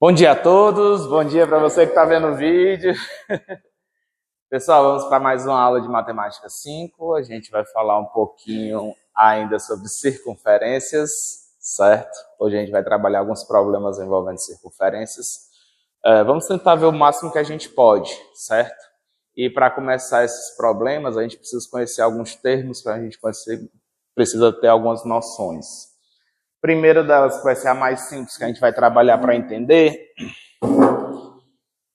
Bom dia a todos, bom dia para você que está vendo o vídeo. Pessoal, vamos para mais uma aula de Matemática 5. A gente vai falar um pouquinho ainda sobre circunferências, certo? Hoje a gente vai trabalhar alguns problemas envolvendo circunferências. Vamos tentar ver o máximo que a gente pode, certo? E para começar esses problemas, a gente precisa conhecer alguns termos, para a gente precisa ter algumas noções. Primeira delas, que vai ser a mais simples, que a gente vai trabalhar para entender.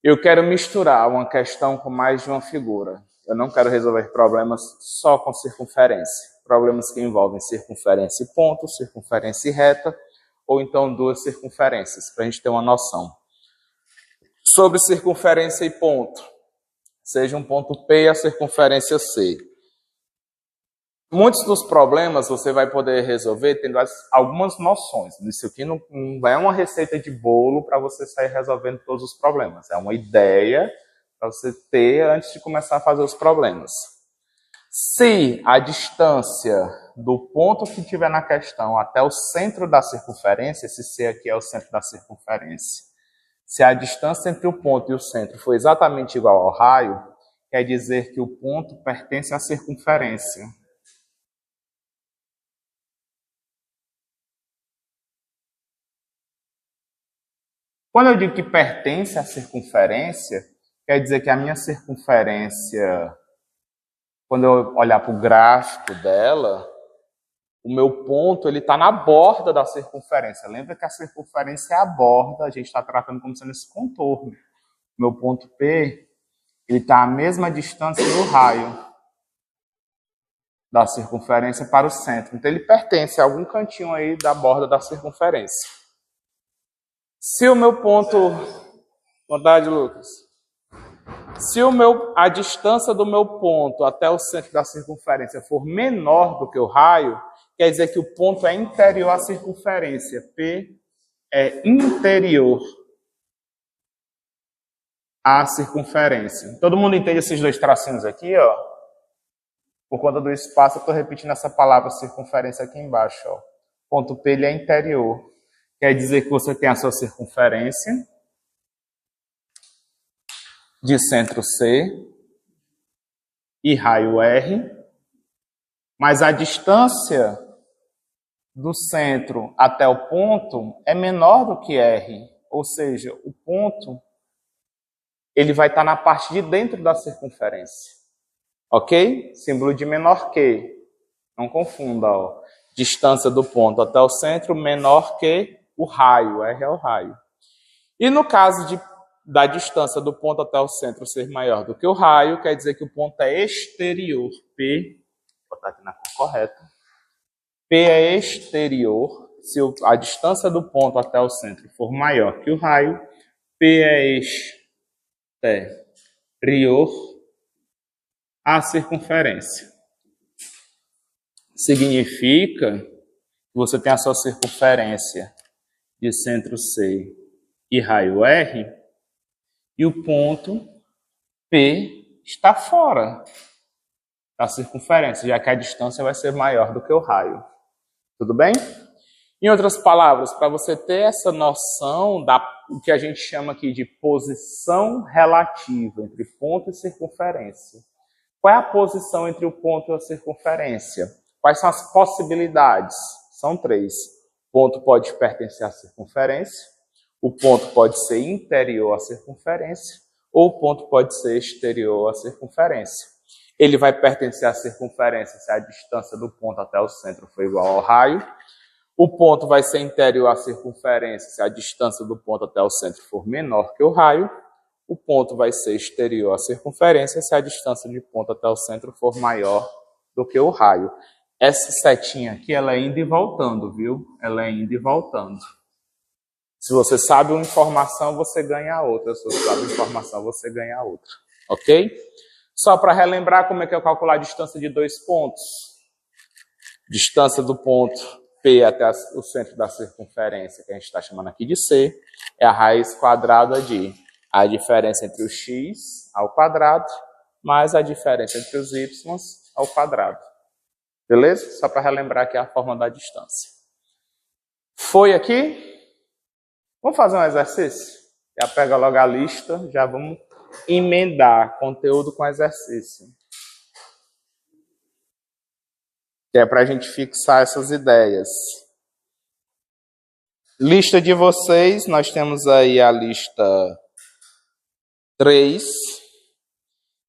Eu quero misturar uma questão com mais de uma figura. Eu não quero resolver problemas só com circunferência. Problemas que envolvem circunferência e ponto, circunferência e reta, ou então duas circunferências, para a gente ter uma noção. Sobre circunferência e ponto, seja um ponto P e a circunferência C. Muitos dos problemas você vai poder resolver tendo algumas noções. Isso aqui não é uma receita de bolo para você sair resolvendo todos os problemas. É uma ideia para você ter antes de começar a fazer os problemas. Se a distância do ponto que tiver na questão até o centro da circunferência, esse C aqui é o centro da circunferência, se a distância entre o ponto e o centro for exatamente igual ao raio, quer dizer que o ponto pertence à circunferência. Quando eu digo que pertence à circunferência, quer dizer que a minha circunferência, quando eu olhar para o gráfico dela, o meu ponto está na borda da circunferência. Lembra que a circunferência é a borda, a gente está tratando como sendo esse contorno. O meu ponto P está à mesma distância do raio da circunferência para o centro. Então ele pertence a algum cantinho aí da borda da circunferência. Se o meu ponto... Vontade, Lucas. Se a distância do meu ponto até o centro da circunferência for menor do que o raio, quer dizer que o ponto é interior à circunferência. P é interior à circunferência. Todo mundo entende esses dois tracinhos aqui, ó? Por conta do espaço, eu estou repetindo essa palavra circunferência aqui embaixo, ó. Ponto P ele é interior. Quer dizer que você tem a sua circunferência de centro C e raio R, mas a distância do centro até o ponto é menor do que R, ou seja, o ponto ele vai estar na parte de dentro da circunferência, ok? Símbolo de menor que, não confunda, ó. Distância do ponto até o centro menor que o raio, R é o raio. E no caso da distância do ponto até o centro ser maior do que o raio, quer dizer que o ponto é exterior. P, vou botar aqui na cor correta. P é exterior. Se a distância do ponto até o centro for maior que o raio, P é exterior à circunferência. Significa que você tem a sua circunferência de centro C e raio R, e o ponto P está fora da circunferência, já que a distância vai ser maior do que o raio. Tudo bem? Em outras palavras, para você ter essa noção do que a gente chama aqui de posição relativa entre ponto e circunferência. Qual é a posição entre o ponto e a circunferência? Quais são as possibilidades? São três. O ponto pode pertencer à circunferência, o ponto pode ser interior à circunferência, ou o ponto pode ser exterior à circunferência. Ele vai pertencer à circunferência se a distância do ponto até o centro for igual ao raio. O ponto vai ser interior à circunferência se a distância do ponto até o centro for menor que o raio. O ponto vai ser exterior à circunferência se a distância de ponto até o centro for maior do que o raio. Essa setinha aqui, ela é indo e voltando, viu? Ela é indo e voltando. Se você sabe uma informação, você ganha outra. Se você sabe uma informação, você ganha outra. Ok? Só para relembrar como é que eu calculo a distância de dois pontos. Distância do ponto P até o centro da circunferência, que a gente está chamando aqui de C, é a raiz quadrada de a diferença entre o x ao quadrado mais a diferença entre os y ao quadrado. Beleza? Só para relembrar aqui a forma da distância. Foi aqui? Vamos fazer um exercício? Já pega logo a lista, já vamos emendar conteúdo com exercício. Que é para a gente fixar essas ideias. Lista de vocês, nós temos aí a lista 3,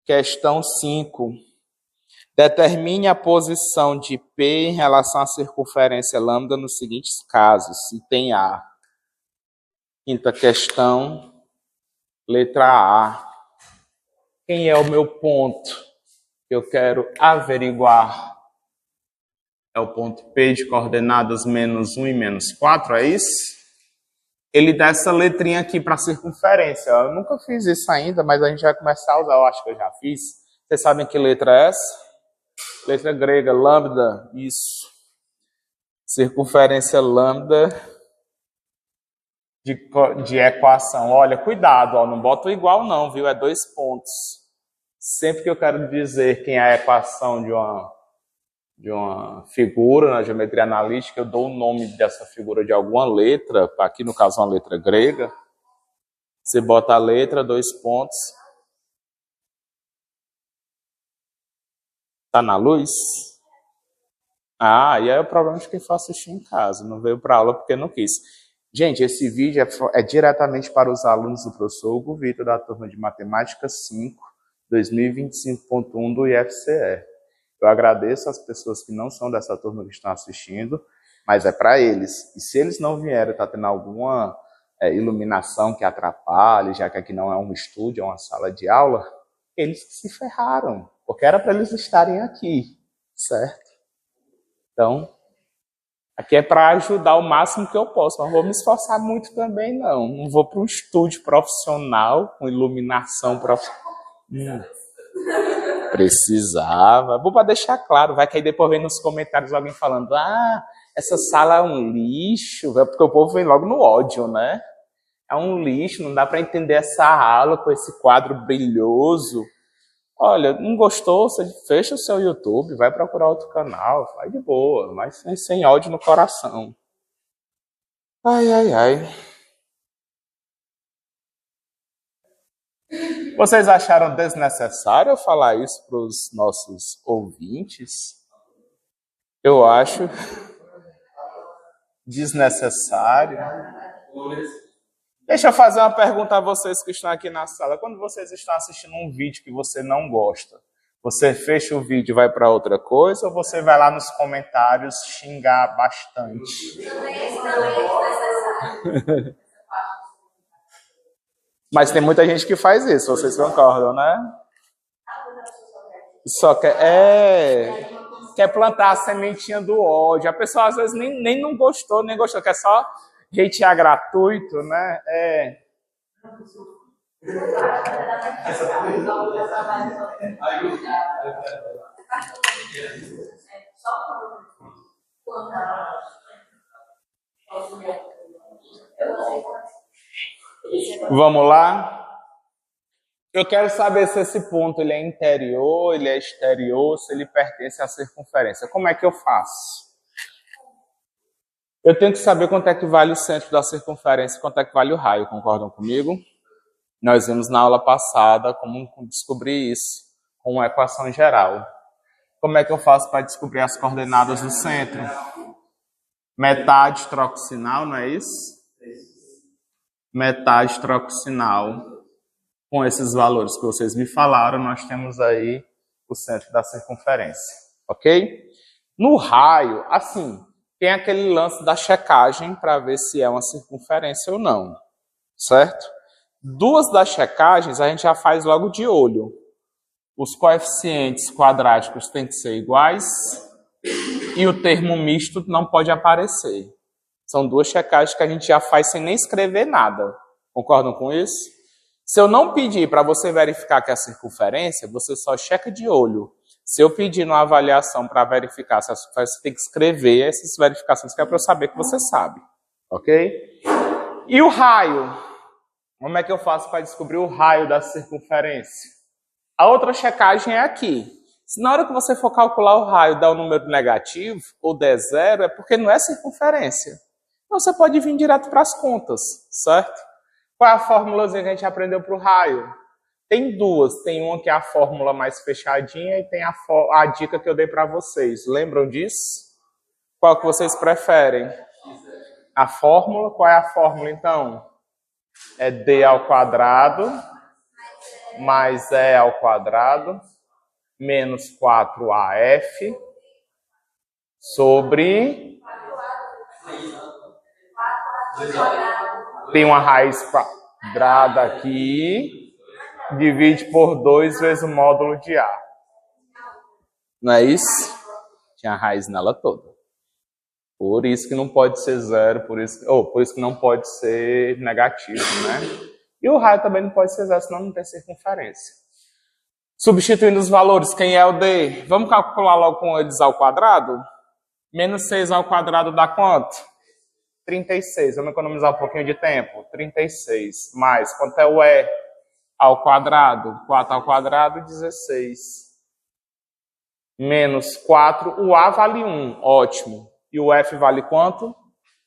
questão 5. Determine a posição de P em relação à circunferência lambda nos seguintes casos. Item A. Quinta questão, letra A. Quem é o meu ponto que eu quero averiguar? É o ponto P de coordenadas -1 e -4, é isso? Ele dá essa letrinha aqui para a circunferência. Eu nunca fiz isso ainda, mas a gente vai começar a usar. Eu acho que eu já fiz. Vocês sabem que letra é essa? Letra grega, lambda. Isso. Circunferência lambda de equação. Olha, cuidado, ó, não bota igual não, viu? É 2 pontos. Sempre que eu quero dizer quem é a equação de uma figura na geometria analítica, eu dou o nome dessa figura de alguma letra, aqui no caso uma letra grega. Você bota a letra, 2 pontos. Tá na luz? Ah, e aí é o problema de quem for assistir em casa, não veio para aula porque não quis. Gente, esse vídeo é diretamente para os alunos do professor Hugo Vitor, da turma de Matemática 5, 2025.1 do IFCE. Eu agradeço as pessoas que não são dessa turma que estão assistindo, mas é para eles. E se eles não vierem, está tendo alguma iluminação que atrapalhe, já que aqui não é um estúdio, é uma sala de aula, eles que se ferraram, porque era para eles estarem aqui, certo? Então, aqui é para ajudar o máximo que eu posso, mas não vou me esforçar muito também, não. Não vou para um estúdio profissional, com iluminação profissional. Precisava. Vou para deixar claro, vai que aí depois vem nos comentários alguém falando, essa sala é um lixo, porque o povo vem logo no ódio, né? É um lixo, não dá para entender essa aula com esse quadro brilhoso. Olha, não gostou, você fecha o seu YouTube, vai procurar outro canal, vai de boa, mas sem ódio no coração. Ai, ai, ai. Vocês acharam desnecessário eu falar isso para os nossos ouvintes? Eu acho desnecessário. Deixa eu fazer uma pergunta a vocês que estão aqui na sala. Quando vocês estão assistindo um vídeo que você não gosta, você fecha o vídeo e vai para outra coisa ou você vai lá nos comentários xingar bastante? Mas tem muita gente que faz isso, vocês concordam, né? Só quer plantar a sementinha do ódio. A pessoa às vezes nem não gostou, nem gostou, quer só hatear gratuito, né? Vamos lá? Eu quero saber se esse ponto ele é interior, ele é exterior, se ele pertence à circunferência. Como é que eu faço? Eu tenho que saber quanto é que vale o centro da circunferência e quanto é que vale o raio, concordam comigo? Nós vimos na aula passada como descobrir isso com uma equação geral. Como é que eu faço para descobrir as coordenadas do centro? Metade troca o sinal, não é isso? Metade troca o sinal. Com esses valores que vocês me falaram, nós temos aí o centro da circunferência, ok? No raio, assim, tem aquele lance da checagem para ver se é uma circunferência ou não, certo? 2 das checagens a gente já faz logo de olho. Os coeficientes quadráticos têm que ser iguais e o termo misto não pode aparecer. São 2 checagens que a gente já faz sem nem escrever nada. Concordam com isso? Se eu não pedir para você verificar que é a circunferência, você só checa de olho. Se eu pedir uma avaliação para verificar se a circunferência, você tem que escrever essas verificações que é para eu saber que você sabe. Ok? E o raio? Como é que eu faço para descobrir o raio da circunferência? A outra checagem é aqui. Se na hora que você for calcular o raio dá um número negativo ou der 0, é porque não é circunferência. Você pode vir direto para as contas, certo? Qual é a formulazinha que a gente aprendeu para o raio? Tem duas. Tem uma que é a fórmula mais fechadinha e tem a dica que eu dei para vocês. Lembram disso? Qual que vocês preferem? A fórmula? Qual é a fórmula, então? É D ao quadrado mais E ao quadrado menos 4AF sobre... Tem uma raiz quadrada aqui, divide por 2 vezes o módulo de A. Não é isso? Tinha a raiz nela toda. Por isso que não pode ser zero, por isso que não pode ser negativo, né? E o raio também não pode ser zero, senão não tem circunferência. Substituindo os valores, quem é o D? Vamos calcular logo com eles ao quadrado? Menos 6 ao quadrado dá quanto? 36. Vamos economizar um pouquinho de tempo. 36. Mais, quanto é o E ao quadrado? 4 ao quadrado, 16. Menos 4. O A vale 1. Ótimo. E o F vale quanto?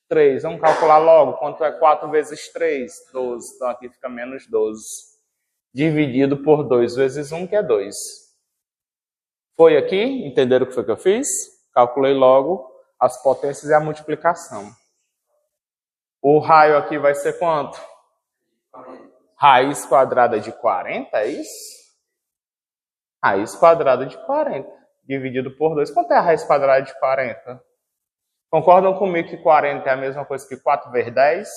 3. Vamos calcular logo. Quanto é 4 vezes 3? 12. Então aqui fica menos 12. Dividido por 2 vezes 1, que é 2. Foi aqui? Entenderam o que foi que eu fiz? Calculei logo as potências e a multiplicação. O raio aqui vai ser quanto? Raiz quadrada de 40, é isso? Raiz quadrada de 40, dividido por 2. Quanto é a raiz quadrada de 40? Concordam comigo que 40 é a mesma coisa que 4 vezes 10?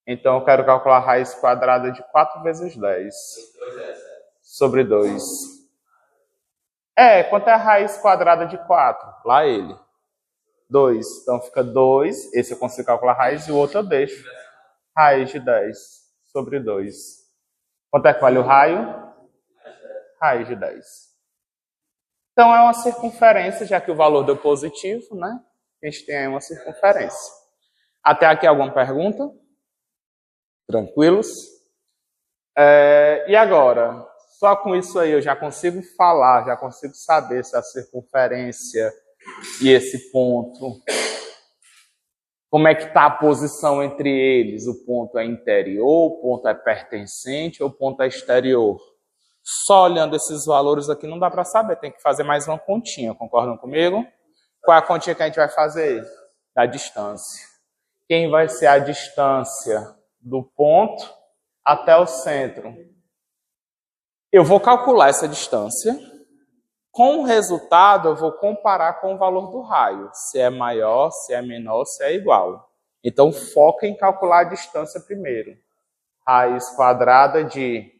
Então eu quero calcular a raiz quadrada de 4 vezes 10. Sobre 2. Quanto é a raiz quadrada de 4? Lá ele. 2. Então fica 2. Esse eu consigo calcular a raiz e o outro eu deixo. Raiz de 10 sobre 2. Quanto é que vale o raio? Raiz de 10. Então é uma circunferência, já que o valor deu positivo, né? A gente tem aí uma circunferência. Até aqui alguma pergunta? Tranquilos? E agora? Só com isso aí eu já consigo falar, já consigo saber se a circunferência e esse ponto, como é que está a posição entre eles? O ponto é interior, o ponto é pertencente ou o ponto é exterior? Só olhando esses valores aqui não dá para saber, tem que fazer mais uma continha, concordam comigo? Qual é a continha que a gente vai fazer? Da distância. Quem vai ser a distância do ponto até o centro? Eu vou calcular essa distância. Com o resultado, eu vou comparar com o valor do raio. Se é maior, se é menor, se é igual. Então, foca em calcular a distância primeiro. Raiz quadrada de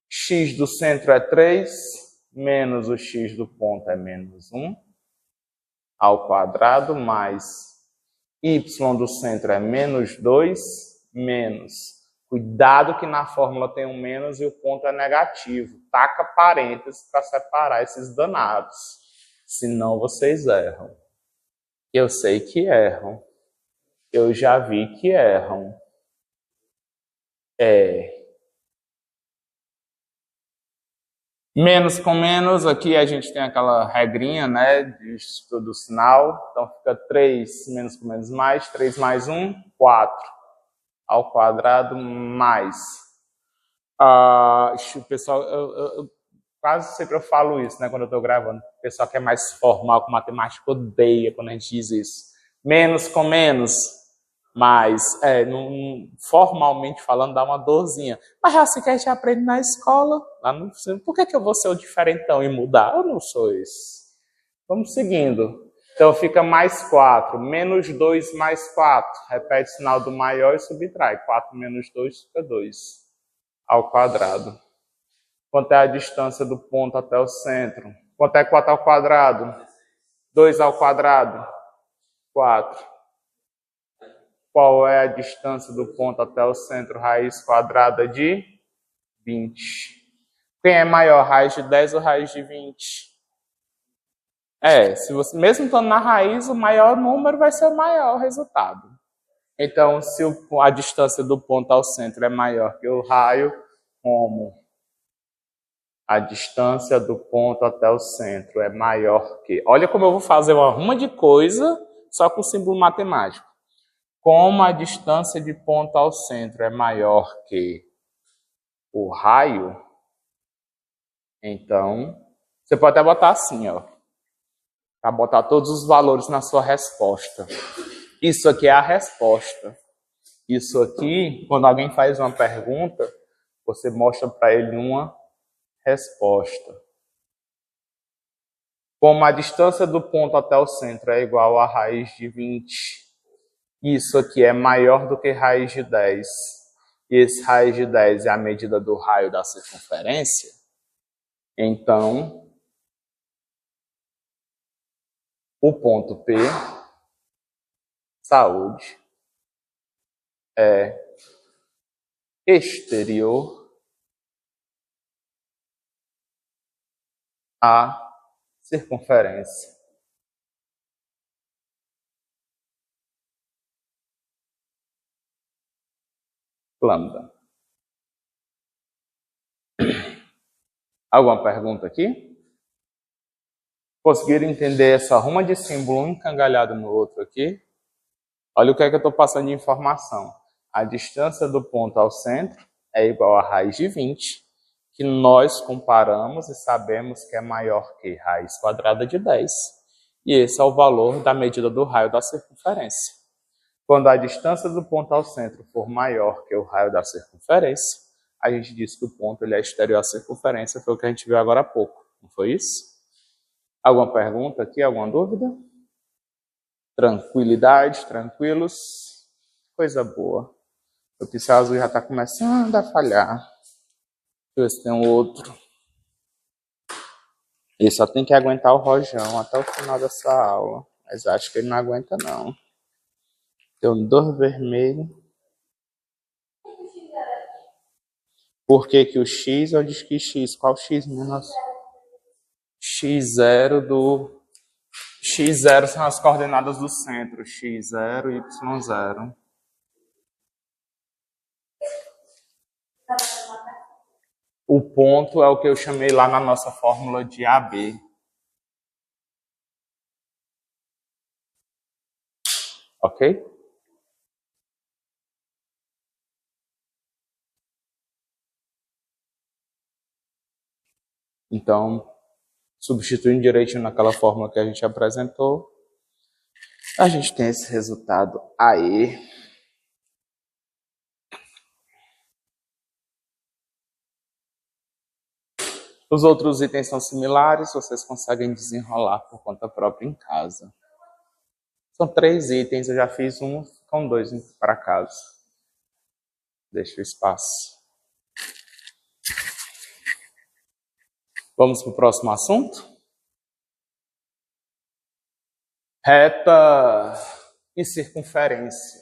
x do centro é 3, menos o x do ponto é menos 1, ao quadrado, mais y do centro é menos 2, menos... Cuidado que na fórmula tem um menos e o ponto é negativo. Taca parênteses para separar esses danados. Senão vocês erram. Eu sei que erram. Eu já vi que erram. Menos com menos, aqui a gente tem aquela regrinha, né, de estudo do sinal. Então fica 3 menos com menos mais, 3 mais 1, 4. Ao quadrado mais. O pessoal, quase sempre eu falo isso, né, quando eu estou gravando. O pessoal que é mais formal com matemática odeia quando a gente diz isso. Menos com menos, mais. Formalmente falando, dá uma dorzinha. Mas é assim que a gente aprende na escola. Lá no, por que eu vou ser o diferentão e mudar? Eu não sou esse. Vamos seguindo. Então fica mais 4, menos 2 mais 4. Repete o sinal do maior e subtrai. 4 menos 2 fica 2 ao quadrado. Quanto é a distância do ponto até o centro? Quanto é 4 ao quadrado? 2 ao quadrado? 4. Qual é a distância do ponto até o centro? Raiz quadrada de 20. Quem é maior, raiz de 10 ou raiz de 20? Se você, mesmo estando na raiz, o maior número vai ser o maior resultado. Então, se a distância do ponto ao centro é maior que o raio, como a distância do ponto até o centro é maior que... Olha como eu vou fazer uma ruma de coisa só com símbolo matemático. Como a distância de ponto ao centro é maior que o raio, então, você pode até botar assim, ó, para botar todos os valores na sua resposta. Isso aqui é a resposta. Isso aqui, quando alguém faz uma pergunta, você mostra para ele uma resposta. Como a distância do ponto até o centro é igual a raiz de 20, isso aqui é maior do que raiz de 10, e esse raiz de 10 é a medida do raio da circunferência, então o ponto P, saúde, é exterior à circunferência. Lambda. Alguma pergunta aqui? Conseguiram entender essa ruma de símbolo um encangalhado no outro aqui? Olha o que é que eu estou passando de informação. A distância do ponto ao centro é igual a raiz de 20, que nós comparamos e sabemos que é maior que raiz quadrada de 10. E esse é o valor da medida do raio da circunferência. Quando a distância do ponto ao centro for maior que o raio da circunferência, a gente diz que o ponto ele é exterior à circunferência, foi o que a gente viu agora há pouco. Não foi isso? Alguma pergunta aqui? Alguma dúvida? Tranquilidade, tranquilos? Coisa boa. O pincel azul já está começando a falhar. Deixa eu ver se tem um outro. Ele só tem que aguentar o rojão até o final dessa aula. Mas acho que ele não aguenta, não. Tem um 2 vermelho. Por que que o X? Eu disse que X. Qual X, menos? X0 do... X0 são as coordenadas do centro. X0 e Y0. O ponto é o que eu chamei lá na nossa fórmula de AB. Ok? Então, substituindo direitinho naquela fórmula que a gente apresentou, a gente tem esse resultado aí. Os outros itens são similares, vocês conseguem desenrolar por conta própria em casa. São 3 itens, eu já fiz um, ficam 2 para casa. Deixa o espaço. Vamos para o próximo assunto? Reta e circunferência.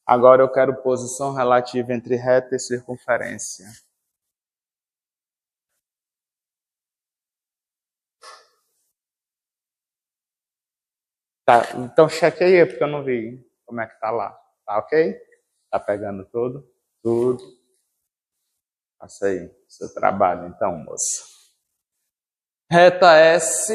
Agora eu quero posição relativa entre reta e circunferência. Tá, então chequeia, porque eu não vi como é que tá lá. Tá ok? Tá pegando tudo? Tudo. Faça aí, seu trabalho então, moça. Reta S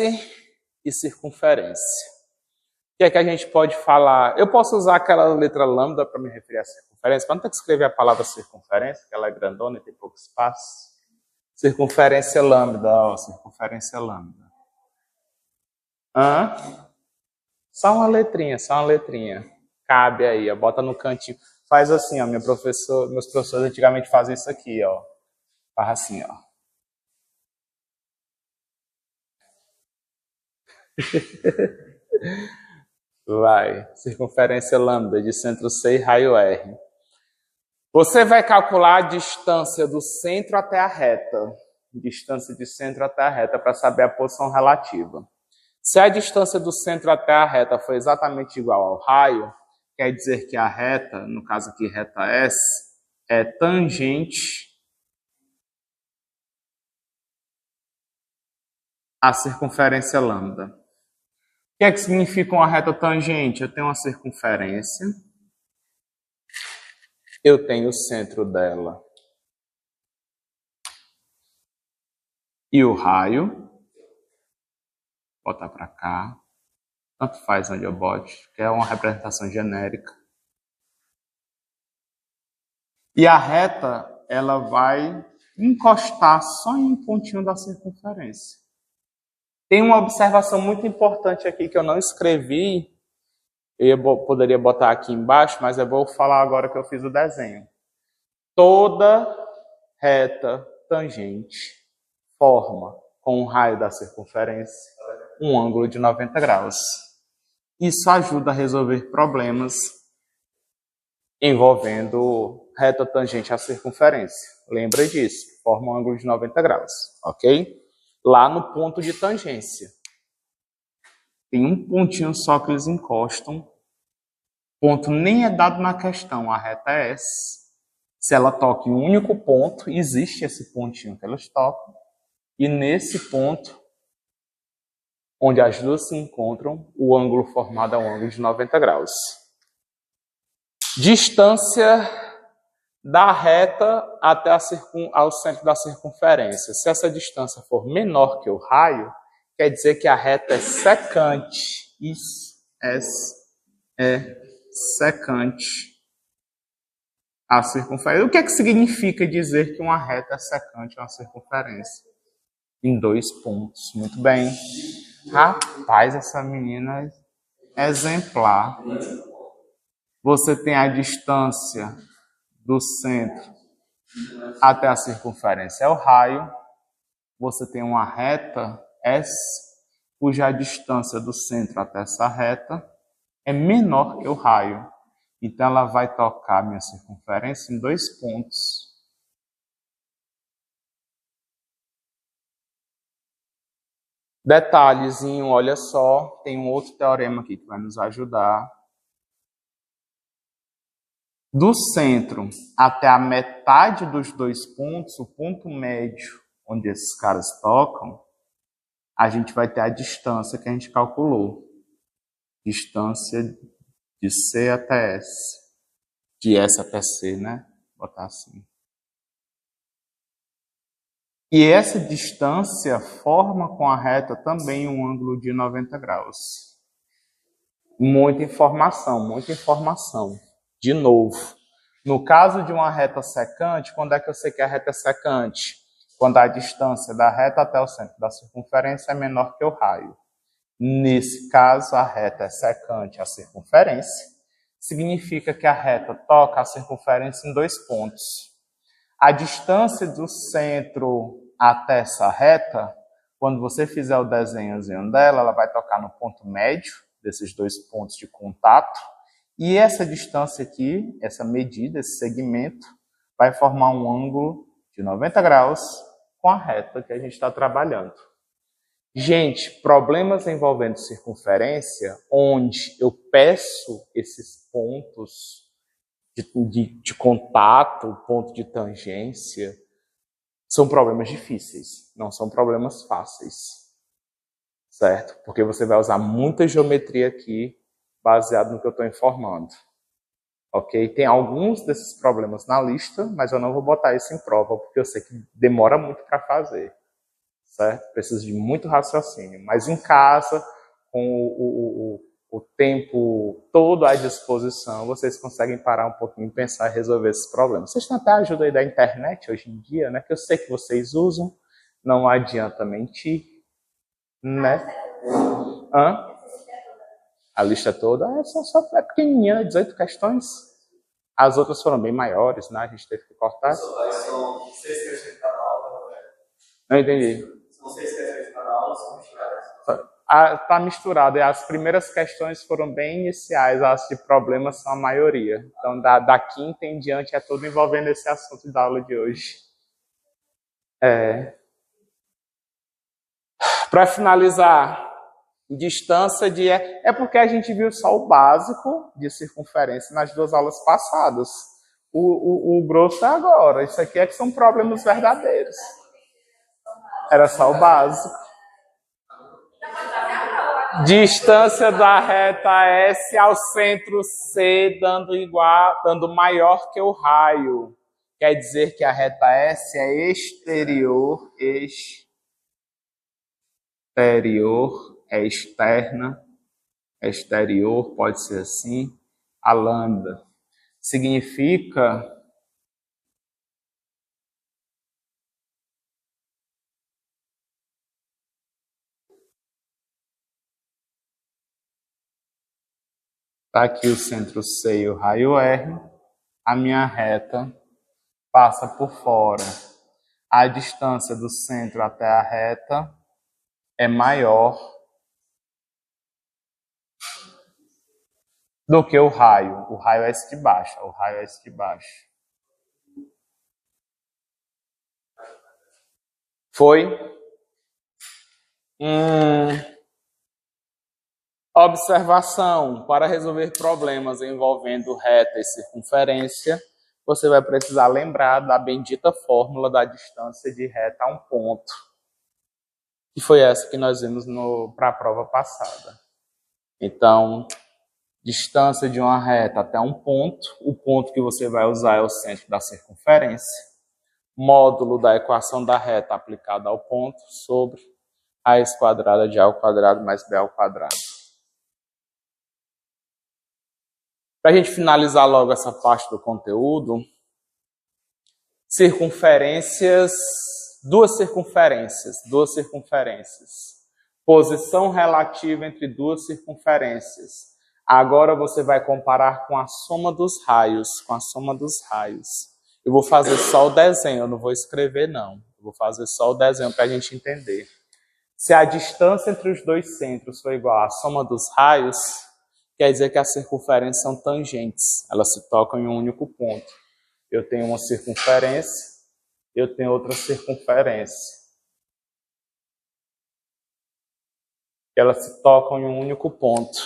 e circunferência. O que é que a gente pode falar? Eu posso usar aquela letra lambda para me referir à circunferência, para não ter que escrever a palavra circunferência, que ela é grandona e tem pouco espaço. Circunferência lambda, ó, circunferência lambda. Só uma letrinha, só uma letrinha. Cabe aí, ó, bota no cantinho. Faz assim, ó, meus professores antigamente faziam isso aqui, ó. Faz assim, ó. Vai, circunferência lambda de centro C e raio R. Você vai calcular a distância do centro até a reta. Distância de centro até a reta para saber a posição relativa. Se a distância do centro até a reta for exatamente igual ao raio, quer dizer que a reta, no caso aqui reta S, é tangente à circunferência lambda. O que é que significa uma reta tangente? Eu tenho uma circunferência, eu tenho o centro dela e o raio, botar para cá, Tanto faz onde eu bote, que é uma representação genérica. E a reta, ela vai encostar só em um pontinho da circunferência. Tem uma observação muito importante aqui que eu não escrevi. Poderia botar aqui embaixo, mas eu vou falar agora que eu fiz o desenho. Toda reta tangente forma, com o raio da circunferência, um ângulo de 90 graus. Isso ajuda a resolver problemas envolvendo reta tangente à circunferência. Lembra disso, forma um ângulo de 90 graus, ok? Lá no ponto de tangência. Tem um pontinho só que eles encostam. O ponto nem é dado na questão, a reta é S. Se ela toca em um único ponto, existe esse pontinho que elas tocam. E nesse ponto, onde as duas se encontram, o ângulo formado é um ângulo de 90 graus. Distância da reta até ao centro da circunferência. Se essa distância for menor que o raio, quer dizer que a reta é secante. Isso, S é secante a circunferência. O que é que significa dizer que uma reta é secante a uma circunferência? Em 2 pontos. Muito bem. Rapaz, essa menina é exemplar. Você tem a distância do centro até a circunferência, é o raio. Você tem uma reta S, cuja distância do centro até essa reta é menor que o raio. Então, ela vai tocar a minha circunferência em 2 pontos. Detalhezinho, olha só, tem um outro teorema aqui que vai nos ajudar. Do centro até a metade dos 2 pontos, o ponto médio onde esses caras tocam, a gente vai ter a distância que a gente calculou. Distância de C até S. De S até C, né? Vou botar assim. E essa distância forma com a reta também um ângulo de 90 graus. Muita informação, muita informação. De novo, no caso de uma reta secante, quando é que eu sei que a reta é secante? Quando a distância da reta até o centro da circunferência é menor que o raio. Nesse caso, a reta é secante à circunferência. Significa que a reta toca a circunferência em 2 pontos. A distância do centro até essa reta, quando você fizer o desenhozinho dela, ela vai tocar no ponto médio desses 2 pontos de contato. E essa distância aqui, essa medida, esse segmento, vai formar um ângulo de 90 graus com a reta que a gente está trabalhando. Gente, problemas envolvendo circunferência, onde eu peço esses pontos de contato, ponto de tangência, são problemas difíceis, não são problemas fáceis, certo? Porque você vai usar muita geometria aqui, baseado no que eu estou informando, ok? Tem alguns desses problemas na lista, mas eu não vou botar isso em prova, porque eu sei que demora muito para fazer, certo? Precisa de muito raciocínio, mas em casa, com o tempo todo à disposição, vocês conseguem parar um pouquinho e pensar e resolver esses problemas. Vocês têm até a ajuda aí da internet hoje em dia, né? Que eu sei que vocês usam, não adianta mentir, né? A lista toda é pequenininha, 18 questões. As outras foram bem maiores, né? A gente teve que cortar. São 6 questões cada aula, né? Não entendi. São 6 questões cada aula, são misturadas. Está misturado. E as primeiras questões foram bem iniciais, as de problemas são a maioria. Então, da quinta em diante é tudo envolvendo esse assunto da aula de hoje. Para finalizar, distância de... É porque a gente viu só o básico de circunferência nas 2 aulas passadas. O grosso é agora. Isso aqui é que são problemas verdadeiros. Era só o básico. Distância da reta S ao centro C dando maior que o raio. Quer dizer que a reta S é exterior, é externa exterior, pode ser assim. A lambda significa tá aqui o centro C e o raio R, a minha reta passa por fora. A distância do centro até a reta é maior do que o raio. O raio é esse de baixo. O raio é esse de baixo. Foi? Observação. Para resolver problemas envolvendo reta e circunferência, você vai precisar lembrar da bendita fórmula da distância de reta a um ponto. Que foi essa que nós vimos para a prova passada. Então, distância de uma reta até um ponto. O ponto que você vai usar é o centro da circunferência. Módulo da equação da reta aplicada ao ponto sobre raiz quadrada de A ao quadrado mais B ao quadrado. Para a gente finalizar logo essa parte do conteúdo, circunferências, duas circunferências. Posição relativa entre duas circunferências. Agora você vai comparar com a soma dos raios, Eu vou fazer só o desenho, eu não vou escrever não. Eu vou fazer só o desenho para a gente entender. Se a distância entre os dois centros for igual à soma dos raios, quer dizer que as circunferências são tangentes. Elas se tocam em um único ponto. Eu tenho uma circunferência, eu tenho outra circunferência. Elas se tocam em um único ponto.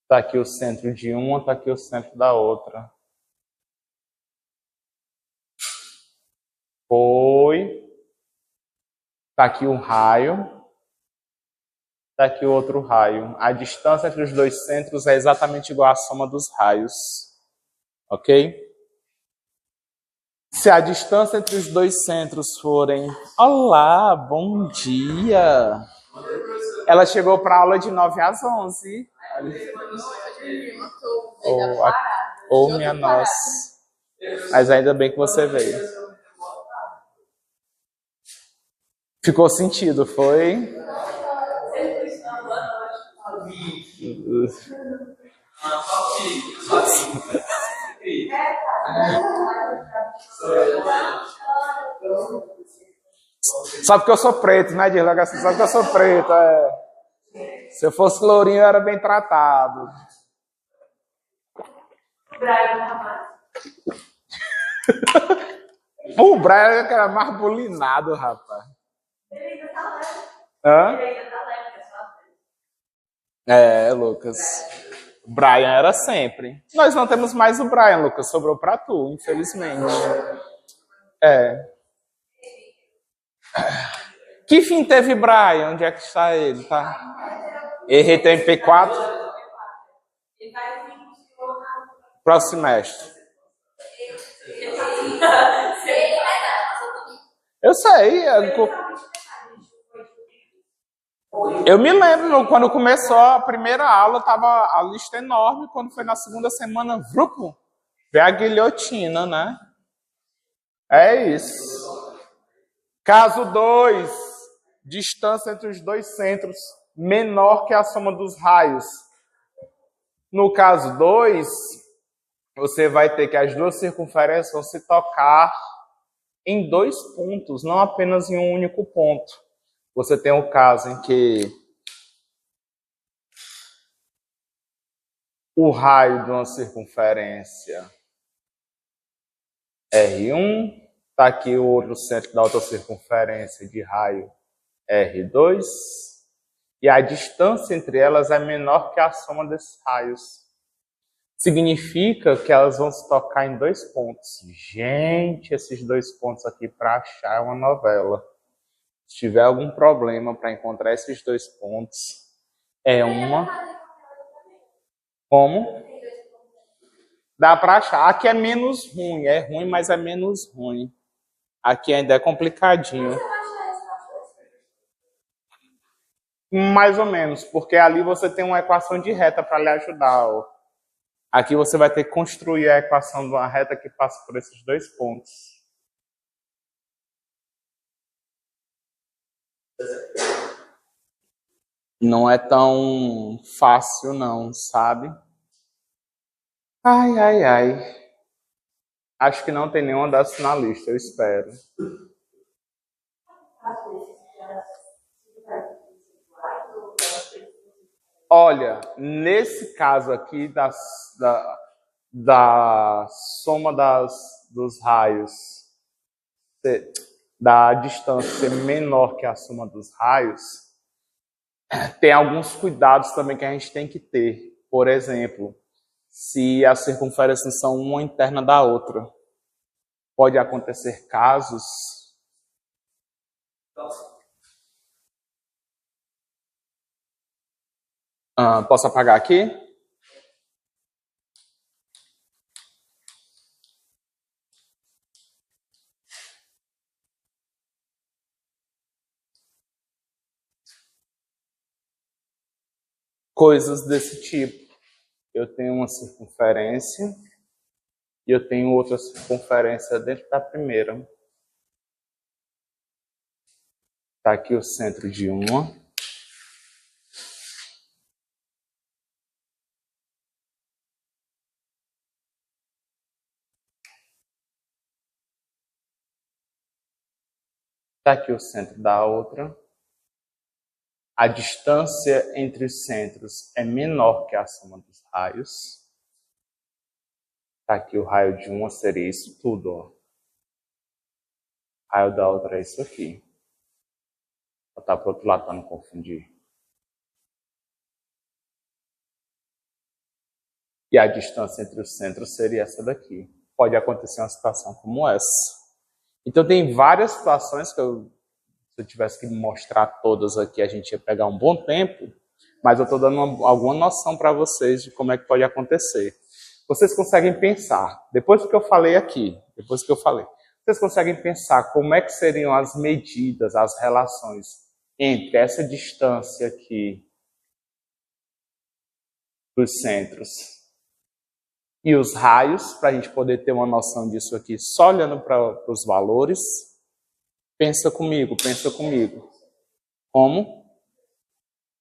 Está aqui o centro de uma, está aqui o centro da outra. Foi. Está aqui um raio. Está aqui outro raio. A distância entre os dois centros é exatamente igual à soma dos raios. Ok? Se a distância entre os dois centros forem... Olá, bom dia! Ela chegou para a aula de 9 às 11. Oh, minha nossa. Mas ainda bem que você veio. Ficou sentido, foi? Só porque eu sou preto, né, Dirla? Só porque eu sou preto, Se eu fosse lourinho, eu era bem tratado. O Brian era mais bulinado, rapaz. Ele ainda tá leve. Hã? Ele ainda tá leve, Lucas. O Brian era sempre. Nós não temos mais o Brian, Lucas. Sobrou pra tu, infelizmente. Que fim teve Brian? Onde é que está ele? Tá? RTMP4? Próximo semestre. Eu sei. Eu me lembro, quando começou a primeira aula, tava a lista enorme. Quando foi na segunda semana, grupo, veio a guilhotina, né? É isso. Caso 2, distância entre os dois centros menor que a soma dos raios. No caso 2, você vai ter que as duas circunferências vão se tocar em dois pontos, não apenas em um único ponto. Você tem o caso em que o raio de uma circunferência R1, está aqui o outro centro da outra circunferência de raio R2, e a distância entre elas é menor que a soma desses raios. Significa que elas vão se tocar em dois pontos. Gente, esses dois pontos aqui para achar é uma novela. Se tiver algum problema para encontrar esses dois pontos, é uma... Como? Dá para achar. Aqui é menos ruim. É ruim, mas é menos ruim. Aqui ainda é complicadinho. Mais ou menos, porque ali você tem uma equação de reta para lhe ajudar. Ó. Aqui você vai ter que construir a equação de uma reta que passa por esses dois pontos. Não é tão fácil não, sabe? Ai, ai, ai. Acho que não tem nenhuma dessas na lista, eu espero. Olha, nesse caso aqui da soma dos raios, da distância ser menor que a soma dos raios, tem alguns cuidados também que a gente tem que ter. Por exemplo, se as circunferências são uma interna da outra, pode acontecer casos... posso apagar aqui? Coisas desse tipo. Eu tenho uma circunferência e eu tenho outra circunferência dentro da primeira. Está aqui o centro de uma. Está aqui o centro da outra. A distância entre os centros é menor que a soma dos raios. Está aqui o raio de uma, seria isso tudo. Ó. O raio da outra é isso aqui. Vou botar para o outro lado para não confundir. E a distância entre os centros seria essa daqui. Pode acontecer uma situação como essa. Então tem várias situações que se eu tivesse que mostrar todas aqui, a gente ia pegar um bom tempo, mas eu estou dando alguma noção para vocês de como é que pode acontecer. Vocês conseguem pensar, depois do que eu falei aqui, vocês conseguem pensar como é que seriam as medidas, as relações entre essa distância aqui dos centros e os raios, para a gente poder ter uma noção disso aqui só olhando para os valores? Pensa comigo. Como?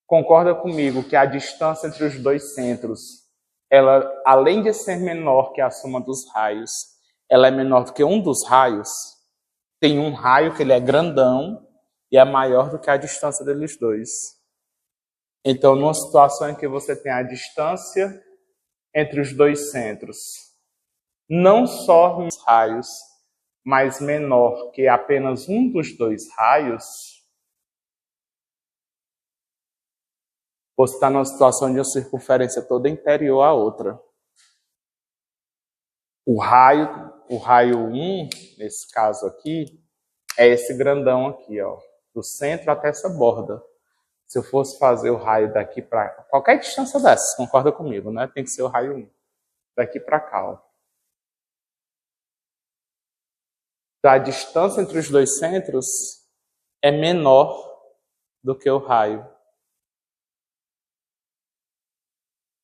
Concorda comigo que a distância entre os dois centros, ela, além de ser menor que a soma dos raios, ela é menor do que um dos raios? Tem um raio que ele é grandão e é maior do que a distância deles dois. Então, numa situação em que você tem a distância entre os dois centros, não só nos raios, mas menor que apenas um dos dois raios, você está numa situação de uma circunferência toda interior à outra. O raio 1, nesse caso aqui, é esse grandão aqui, ó, do centro até essa borda. Se eu fosse fazer o raio daqui para... Qualquer distância dessa, concorda comigo, né? Tem que ser o raio 1. Daqui para cá, ó. A distância entre os dois centros é menor do que o raio.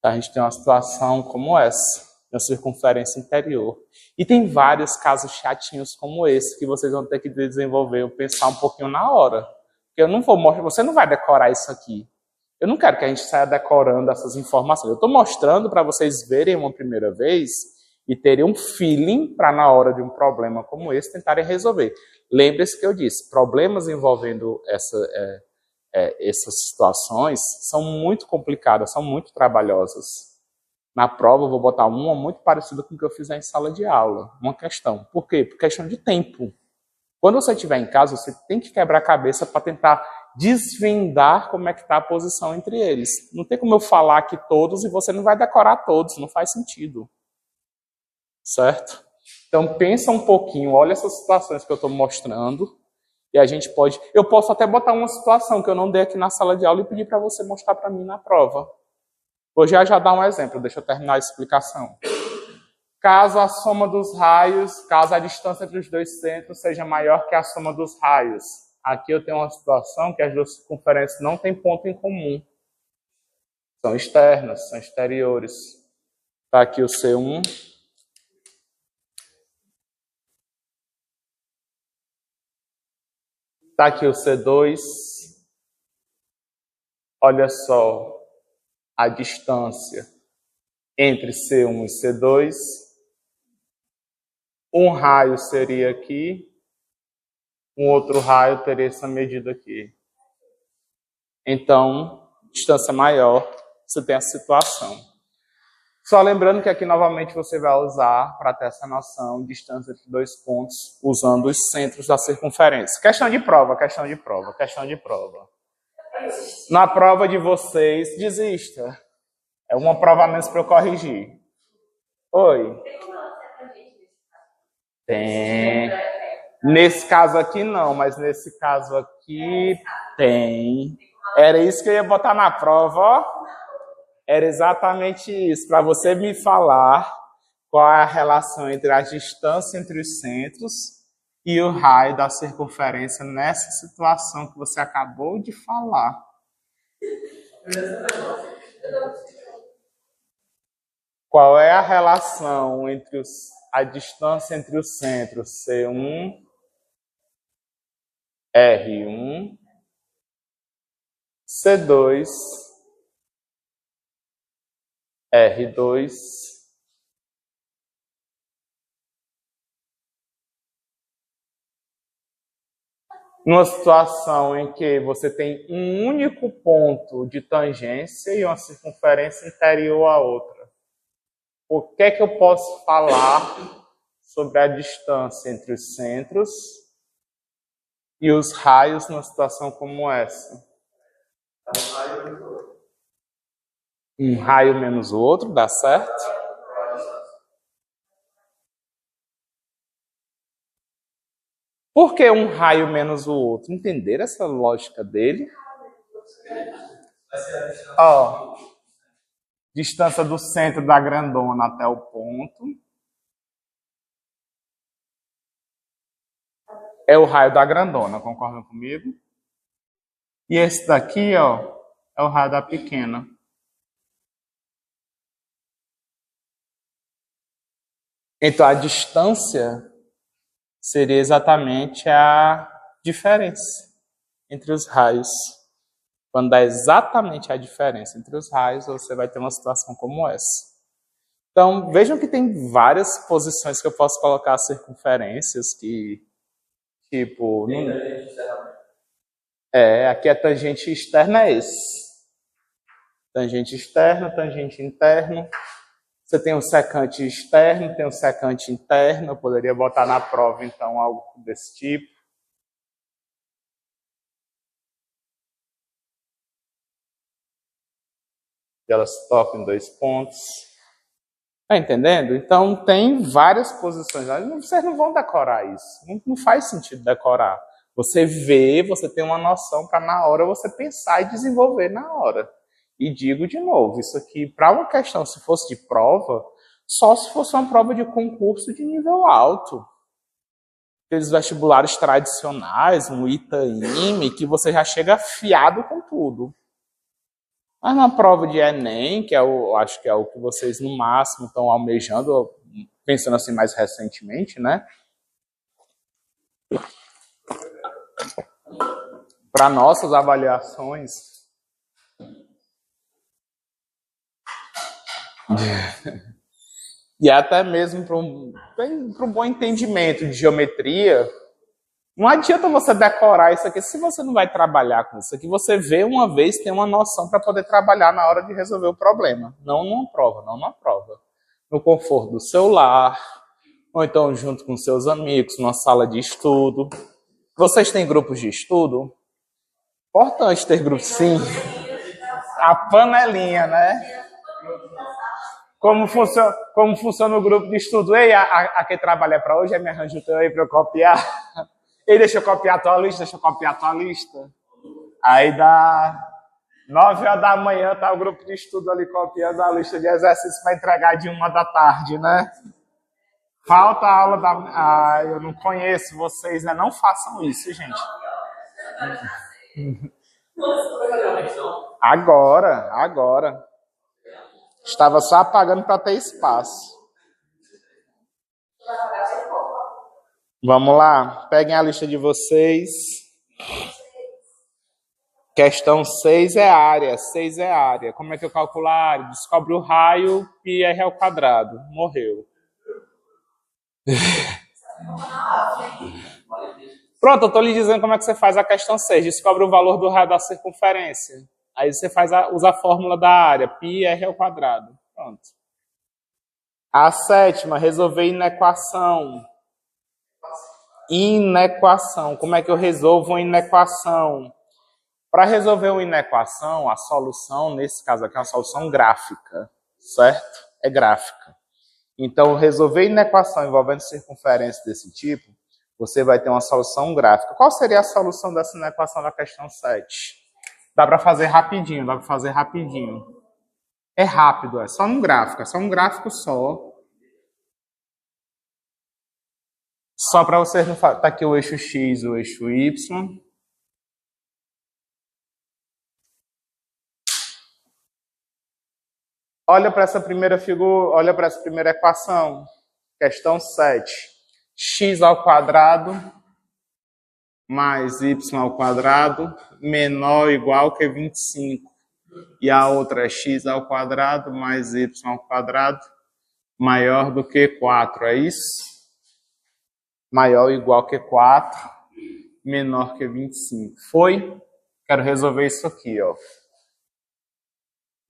A gente tem uma situação como essa, na circunferência interior. E tem vários casos chatinhos como esse, que vocês vão ter que desenvolver ou pensar um pouquinho na hora. Porque eu não vou mostrar, você não vai decorar isso aqui. Eu não quero que a gente saia decorando essas informações. Eu estou mostrando para vocês verem uma primeira vez e terem um feeling para, na hora de um problema como esse, tentarem resolver. Lembre-se que eu disse, problemas envolvendo essas situações são muito complicadas, são muito trabalhosas. Na prova, eu vou botar uma muito parecida com o que eu fiz em sala de aula. Uma questão. Por quê? Por questão de tempo. Quando você estiver em casa, você tem que quebrar a cabeça para tentar desvendar como é que está a posição entre eles. Não tem como eu falar aqui todos e você não vai decorar todos, não faz sentido. Certo? Então pensa um pouquinho, olha essas situações que eu estou mostrando e a gente pode... Eu posso até botar uma situação que eu não dei aqui na sala de aula e pedir para você mostrar para mim na prova. Vou já dar um exemplo, deixa eu terminar a explicação. Caso a soma dos raios, caso a distância entre os dois centros seja maior que a soma dos raios, aqui eu tenho uma situação que as duas circunferências não têm ponto em comum. São externas, são exteriores. Está aqui o C1. Está aqui o C2. Olha só a distância entre C1 e C2. Um raio seria aqui. Um outro raio teria essa medida aqui. Então, distância maior, você tem essa situação. Só lembrando que aqui novamente você vai usar, para ter essa noção, distância entre dois pontos, usando os centros da circunferência. Questão de prova, questão de prova, questão de prova. Na prova de vocês, desista. É uma prova a menos para eu corrigir. Oi. Tem. Nesse caso aqui não, mas nesse caso aqui tem. Era isso que eu ia botar na prova, ó. Era exatamente isso, para você me falar qual é a relação entre a distância entre os centros e o raio da circunferência nessa situação que você acabou de falar. Qual é a relação entre a distância entre os centros C1, R1, C2, R2, numa situação em que você tem um único ponto de tangência e uma circunferência interior à outra. O que é que eu posso falar sobre a distância entre os centros e os raios numa situação como essa? Um raio menos o outro, dá certo? Por que um raio menos o outro? Entenderam essa lógica dele? Ó, distância do centro da grandona até o ponto. É o raio da grandona, concordam comigo? E esse daqui, ó, é o raio da pequena. Então, a distância seria exatamente a diferença entre os raios. Quando dá exatamente a diferença entre os raios, você vai ter uma situação como essa. Então, vejam que tem várias posições que eu posso colocar as circunferências que, tipo... aqui a tangente externa é esse. Tangente externo, tangente interno. Você tem um secante externo, tem um secante interno. Eu poderia botar na prova, então, algo desse tipo. Elas tocam em dois pontos. Tá entendendo? Então, tem várias posições. Vocês não vão decorar isso. Não faz sentido decorar. Você vê, você tem uma noção para na hora você pensar e desenvolver na hora. E digo de novo, isso aqui, para uma questão, se fosse de prova, só se fosse uma prova de concurso de nível alto. Aqueles vestibulares tradicionais, um ITA-IME, que você já chega afiado com tudo. Mas na prova de Enem, que eu acho que é o que vocês no máximo estão almejando, pensando assim mais recentemente, né? Para nossas avaliações, e até mesmo para um bom entendimento de geometria, não adianta você decorar isso aqui se você não vai trabalhar com isso aqui. Você vê uma vez, tem uma noção para poder trabalhar na hora de resolver o problema. Não numa prova, não numa prova. No conforto do seu lar, ou então junto com seus amigos, numa sala de estudo. Vocês têm grupos de estudo? Importante ter grupos, sim. A panelinha, né? Como funciona o grupo de estudo? Ei, a que trabalha para hoje, me arranja o teu aí para eu copiar. Ei, deixa eu copiar a tua lista, Aí dá 9 horas da manhã, tá o grupo de estudo ali copiando a lista de exercícios para entregar de 1 da tarde, né? Falta a aula da... eu não conheço vocês, né? Não façam isso, gente. Agora. Estava só apagando para ter espaço. Vamos lá, peguem a lista de vocês. Questão 6 é área. 6 é área. Como é que eu calculo a área? Descobre o raio, πr ao quadrado. Morreu. Pronto, eu estou lhe dizendo como é que você faz a questão 6. Descobre o valor do raio da circunferência. Aí você usa a fórmula da área, πr ao quadrado. Pronto. A 7ª, resolver inequação. Inequação. Como é que eu resolvo uma inequação? Para resolver uma inequação, a solução, nesse caso aqui, é uma solução gráfica, certo? É gráfica. Então, resolver inequação envolvendo circunferência desse tipo, você vai ter uma solução gráfica. Qual seria a solução dessa inequação da questão 7? Dá para fazer rapidinho, É rápido, é só um gráfico, só. Só para vocês não falarem. Tá aqui o eixo X, o eixo Y. Olha para essa primeira figura, olha para essa primeira equação. Questão 7. X ao quadrado mais y ao quadrado menor ou igual que 25. E a outra é x ao quadrado mais y ao quadrado maior do que 4, é isso? Maior ou igual que 4, menor que 25. Foi? Quero resolver isso aqui, ó.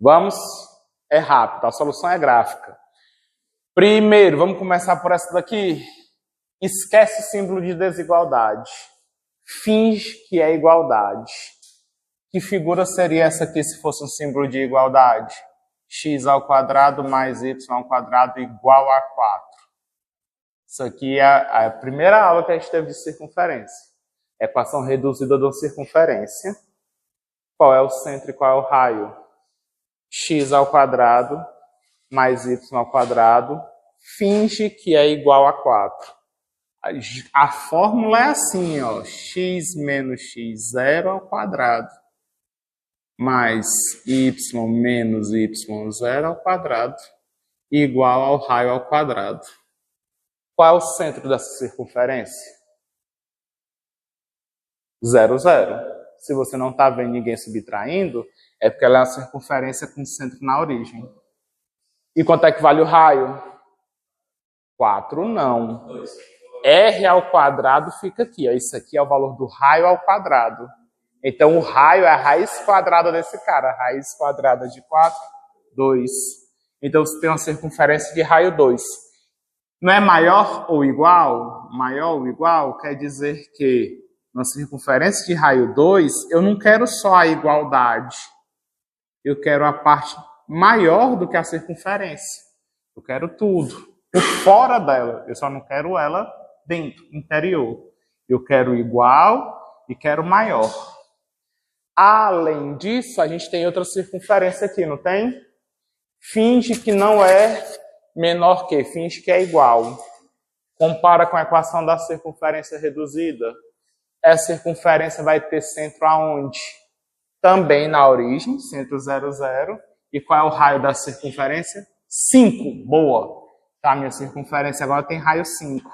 Vamos? É rápido, a solução é gráfica. Primeiro, vamos começar por essa daqui. Esquece o símbolo de desigualdade. Finge que é igualdade. Que figura seria essa aqui se fosse um símbolo de igualdade? X ao quadrado mais y ao quadrado igual a 4. Isso aqui é a primeira aula que a gente teve de circunferência. Equação reduzida da circunferência. Qual é o centro e qual é o raio? X ao quadrado mais y ao quadrado. Finge que é igual a 4. A fórmula é assim, ó. X menos x0 ao quadrado mais y menos y0 ao quadrado igual ao raio ao quadrado. Qual é o centro dessa circunferência? 0, 0. Se você não está vendo ninguém subtraindo, é porque ela é uma circunferência com centro na origem. E quanto é que vale o raio? 4 não. R ao quadrado fica aqui. Ó. Isso aqui é o valor do raio ao quadrado. Então, o raio é a raiz quadrada desse cara. A raiz quadrada de 4, 2. Então, você tem uma circunferência de raio 2. Não é maior ou igual? Maior ou igual quer dizer que na circunferência de raio 2, eu não quero só a igualdade. Eu quero a parte maior do que a circunferência. Eu quero tudo. Por fora dela. Eu só não quero ela dentro, interior. Eu quero igual e quero maior. Além disso, a gente tem outra circunferência aqui, não tem? Finge que não é menor que, finge que é igual. Compara com a equação da circunferência reduzida. Essa circunferência vai ter centro aonde? Também na origem, centro 0, 0. E qual é o raio da circunferência? 5. Boa. Tá, minha circunferência agora tem raio 5.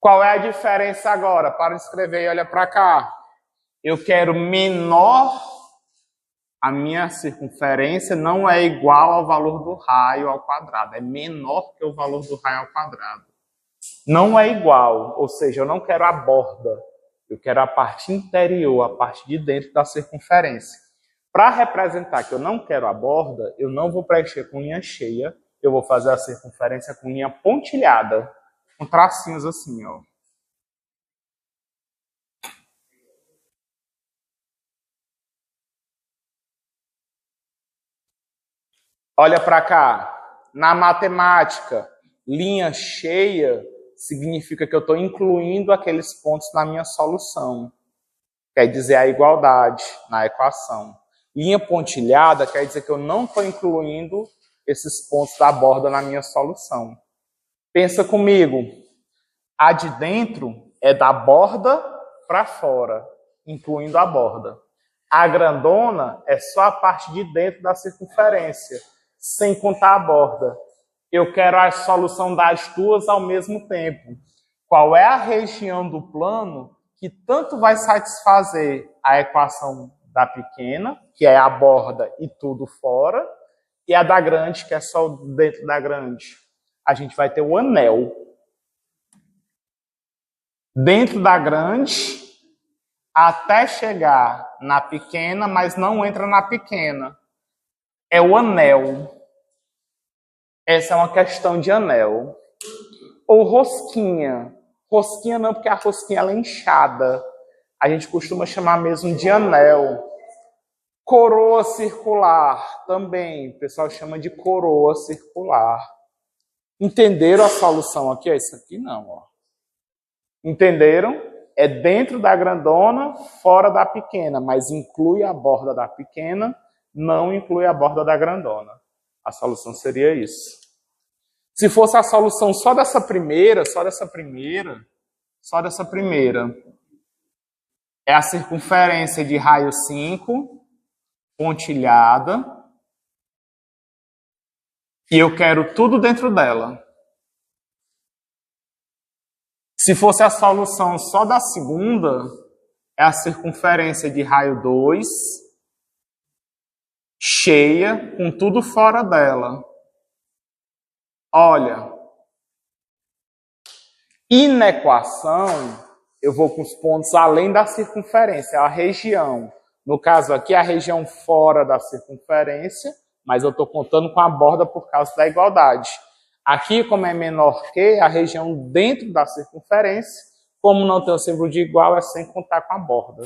Qual é a diferença agora? Para de escrever e olha para cá. Eu quero menor. A minha circunferência não é igual ao valor do raio ao quadrado. É menor que o valor do raio ao quadrado. Não é igual. Ou seja, eu não quero a borda. Eu quero a parte interior, a parte de dentro da circunferência. Para representar que eu não quero a borda, eu não vou preencher com linha cheia. Eu vou fazer a circunferência com linha pontilhada. Com tracinhos assim, ó. Olha para cá. Na matemática, linha cheia significa que eu estou incluindo aqueles pontos na minha solução. Quer dizer a igualdade na equação. Linha pontilhada quer dizer que eu não estou incluindo esses pontos da borda na minha solução. Pensa comigo, a de dentro é da borda para fora, incluindo a borda. A grandona é só a parte de dentro da circunferência, sem contar a borda. Eu quero a solução das duas ao mesmo tempo. Qual é a região do plano que tanto vai satisfazer a equação da pequena, que é a borda e tudo fora, e a da grande, que é só dentro da grande? A gente vai ter o anel. Dentro da grande, até chegar na pequena, mas não entra na pequena. É o anel. Essa é uma questão de anel. Ou rosquinha. Rosquinha não, porque a rosquinha ela é inchada. A gente costuma chamar mesmo de anel. Coroa circular também. O pessoal chama de coroa circular. Entenderam a solução aqui? É isso aqui não, ó. Entenderam? É dentro da grandona, fora da pequena, mas inclui a borda da pequena, não inclui a borda da grandona. A solução seria isso. Se fosse a solução só dessa primeira, é a circunferência de raio 5, pontilhada, e eu quero tudo dentro dela. Se fosse a solução só da segunda, é a circunferência de raio 2, cheia, com tudo fora dela. Olha, inequação, eu vou com os pontos além da circunferência, a região. No caso aqui, a região fora da circunferência, mas eu estou contando com a borda por causa da igualdade. Aqui, como é menor que, a região dentro da circunferência, como não tem o símbolo de igual, é sem contar com a borda.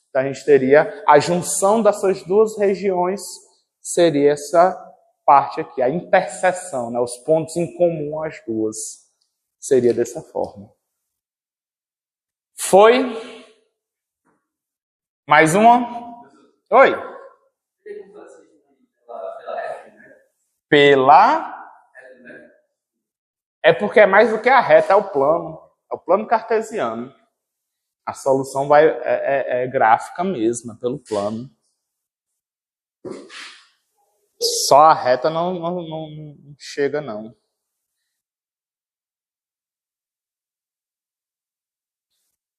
Então, a gente teria a junção dessas duas regiões, seria essa parte aqui, a interseção, né? Os pontos em comum às duas. Seria dessa forma. Foi? Mais uma? Oi? Pela? É porque é mais do que a reta, é o plano. É o plano cartesiano. A solução é gráfica mesmo, é pelo plano. Só a reta não chega, não.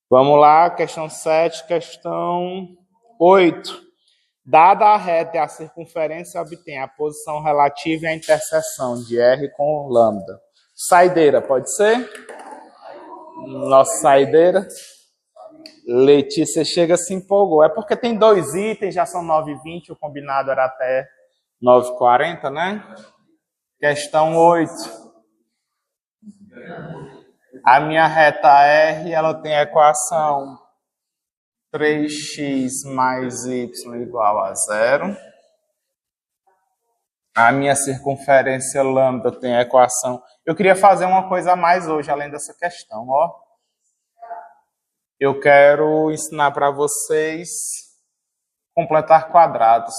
Vamos lá, questão 7, questão 8. Dada a reta e a circunferência, obtém a posição relativa e a interseção de R com lambda. Saideira, pode ser? Nossa saideira. Letícia chega se empolgou. É porque tem 2 itens, já são 9h20, o combinado era até 9h40, né? Questão 8. A minha reta R, ela tem a equação 3x mais y igual a 0. A minha circunferência lambda tem a equação... Eu queria fazer uma coisa a mais hoje, além dessa questão, ó. Eu quero ensinar para vocês completar quadrados.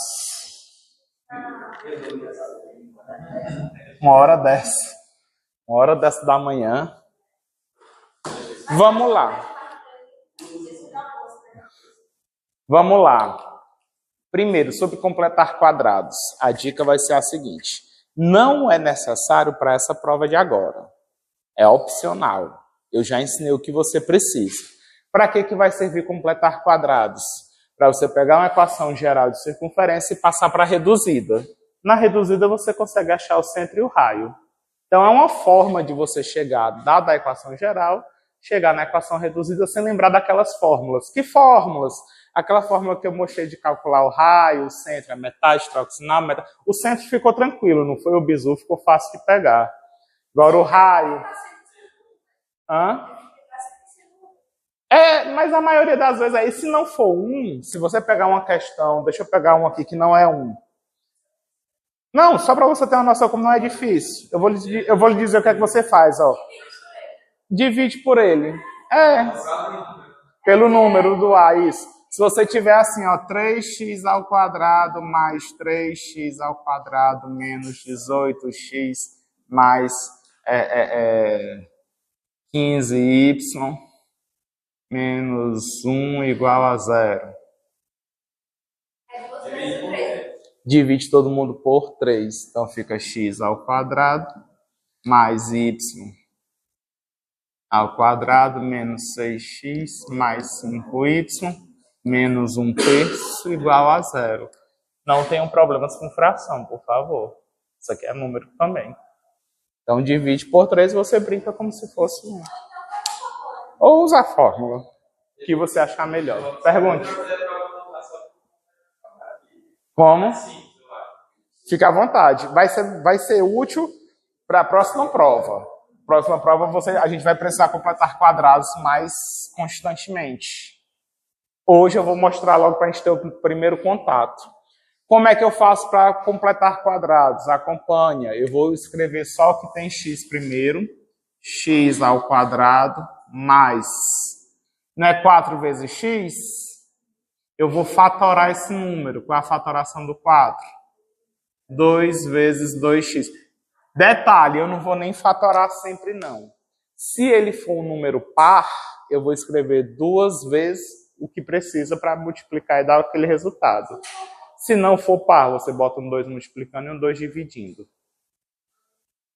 1h10. 1h10 da manhã. Vamos lá. Vamos lá. Primeiro, sobre completar quadrados. A dica vai ser a seguinte. Não é necessário para essa prova de agora. É opcional. Eu já ensinei o que você precisa. Para que vai servir completar quadrados? Para você pegar uma equação geral de circunferência e passar para a reduzida. Na reduzida você consegue achar o centro e o raio. Então é uma forma de você chegar, dada a equação geral, chegar na equação reduzida sem lembrar daquelas fórmulas. Que fórmulas? Aquela fórmula que eu mostrei de calcular o raio, o centro, a metade, troca o sinal, metade. O centro ficou tranquilo, não foi o bizu, ficou fácil de pegar. Agora o raio... mas a maioria das vezes aí, se não for 1, se você pegar uma questão, deixa eu pegar um aqui que não é 1. Não, só para você ter uma noção como não é difícil. Eu vou lhe dizer o que é que você faz, ó. Divide por ele. Pelo número do A, isso. Se você tiver assim, ó, 3x ao quadrado mais 3x ao quadrado menos 18x mais 15y menos 1 igual a 0. Divide todo mundo por 3. Então fica x ao quadrado mais y ao quadrado menos 6x mais 5y menos 1/3 igual a 0. Não tenham problemas com fração, por favor. Isso aqui é número também. Então divide por 3 e você brinca como se fosse 1. Ou usa a fórmula que você achar melhor. Pergunte. Como? Fica à vontade. Vai ser útil para a próxima prova. Próxima prova a gente vai precisar completar quadrados mais constantemente. Hoje eu vou mostrar logo para a gente ter o primeiro contato. Como é que eu faço para completar quadrados? Acompanha. Eu vou escrever só o que tem x primeiro. X ao quadrado mais... Não é 4 vezes x? Eu vou fatorar esse número. Qual é a fatoração do 4? 2 vezes 2x. Detalhe, eu não vou nem fatorar sempre, não. Se ele for um número par, eu vou escrever 2 vezes o que precisa para multiplicar e dar aquele resultado. Se não for par, você bota um 2 multiplicando e um 2 dividindo.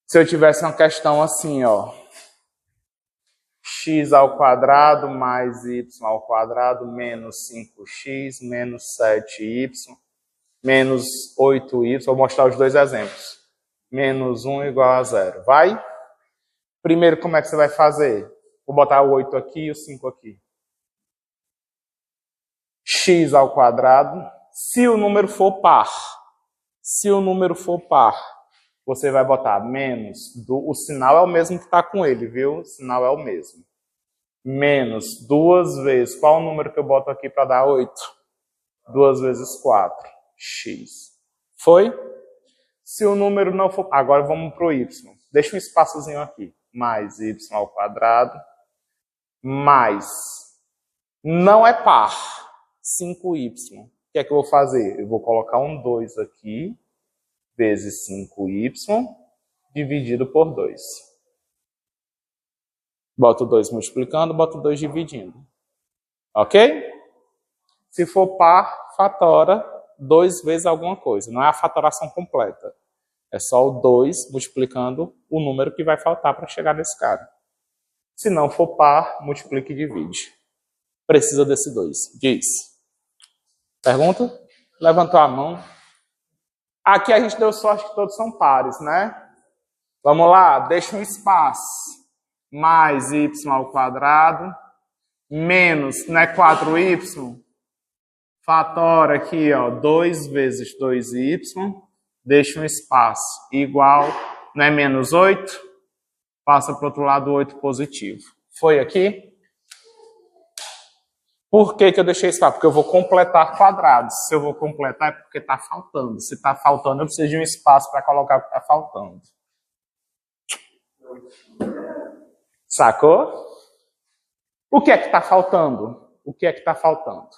Se eu tivesse uma questão assim, ó. X ao quadrado mais y ao quadrado menos 5x menos 7y menos 8y. Vou mostrar os dois exemplos. Menos 1 igual a 0. Vai? Primeiro, como é que você vai fazer? Vou botar o 8 aqui e o 5 aqui. X ao quadrado. Se o número for par. Se o número for par, você vai botar menos. O sinal é o mesmo que está com ele, viu? O sinal é o mesmo. Menos 2 vezes. Qual o número que eu boto aqui para dar 8? 2 vezes 4. X. Foi? Se o número não for... Agora vamos para o y. Deixa um espaçozinho aqui. Mais y ao quadrado. Mais... Não é par. 5y. O que é que eu vou fazer? Eu vou colocar um 2 aqui. Vezes 5y. Dividido por 2. Boto 2 multiplicando, boto 2 dividindo. Ok? Se for par, fatora 2 vezes alguma coisa. Não é a fatoração completa. É só o 2 multiplicando o número que vai faltar para chegar nesse cara. Se não for par, multiplica e divide. Precisa desse 2. Diz. Pergunta? Levantou a mão. Aqui a gente deu sorte que todos são pares, né? Vamos lá, deixa um espaço. Mais y ao quadrado. Menos, não é 4y? Fatora aqui, ó, 2 vezes 2y. Deixa um espaço igual, não é menos 8? Passa para o outro lado 8 positivo. Foi aqui? Por que eu deixei espaço? Porque eu vou completar quadrados. Se eu vou completar é porque está faltando. Se está faltando, eu preciso de um espaço para colocar o que está faltando. Sacou? O que é que está faltando? O que é que está faltando?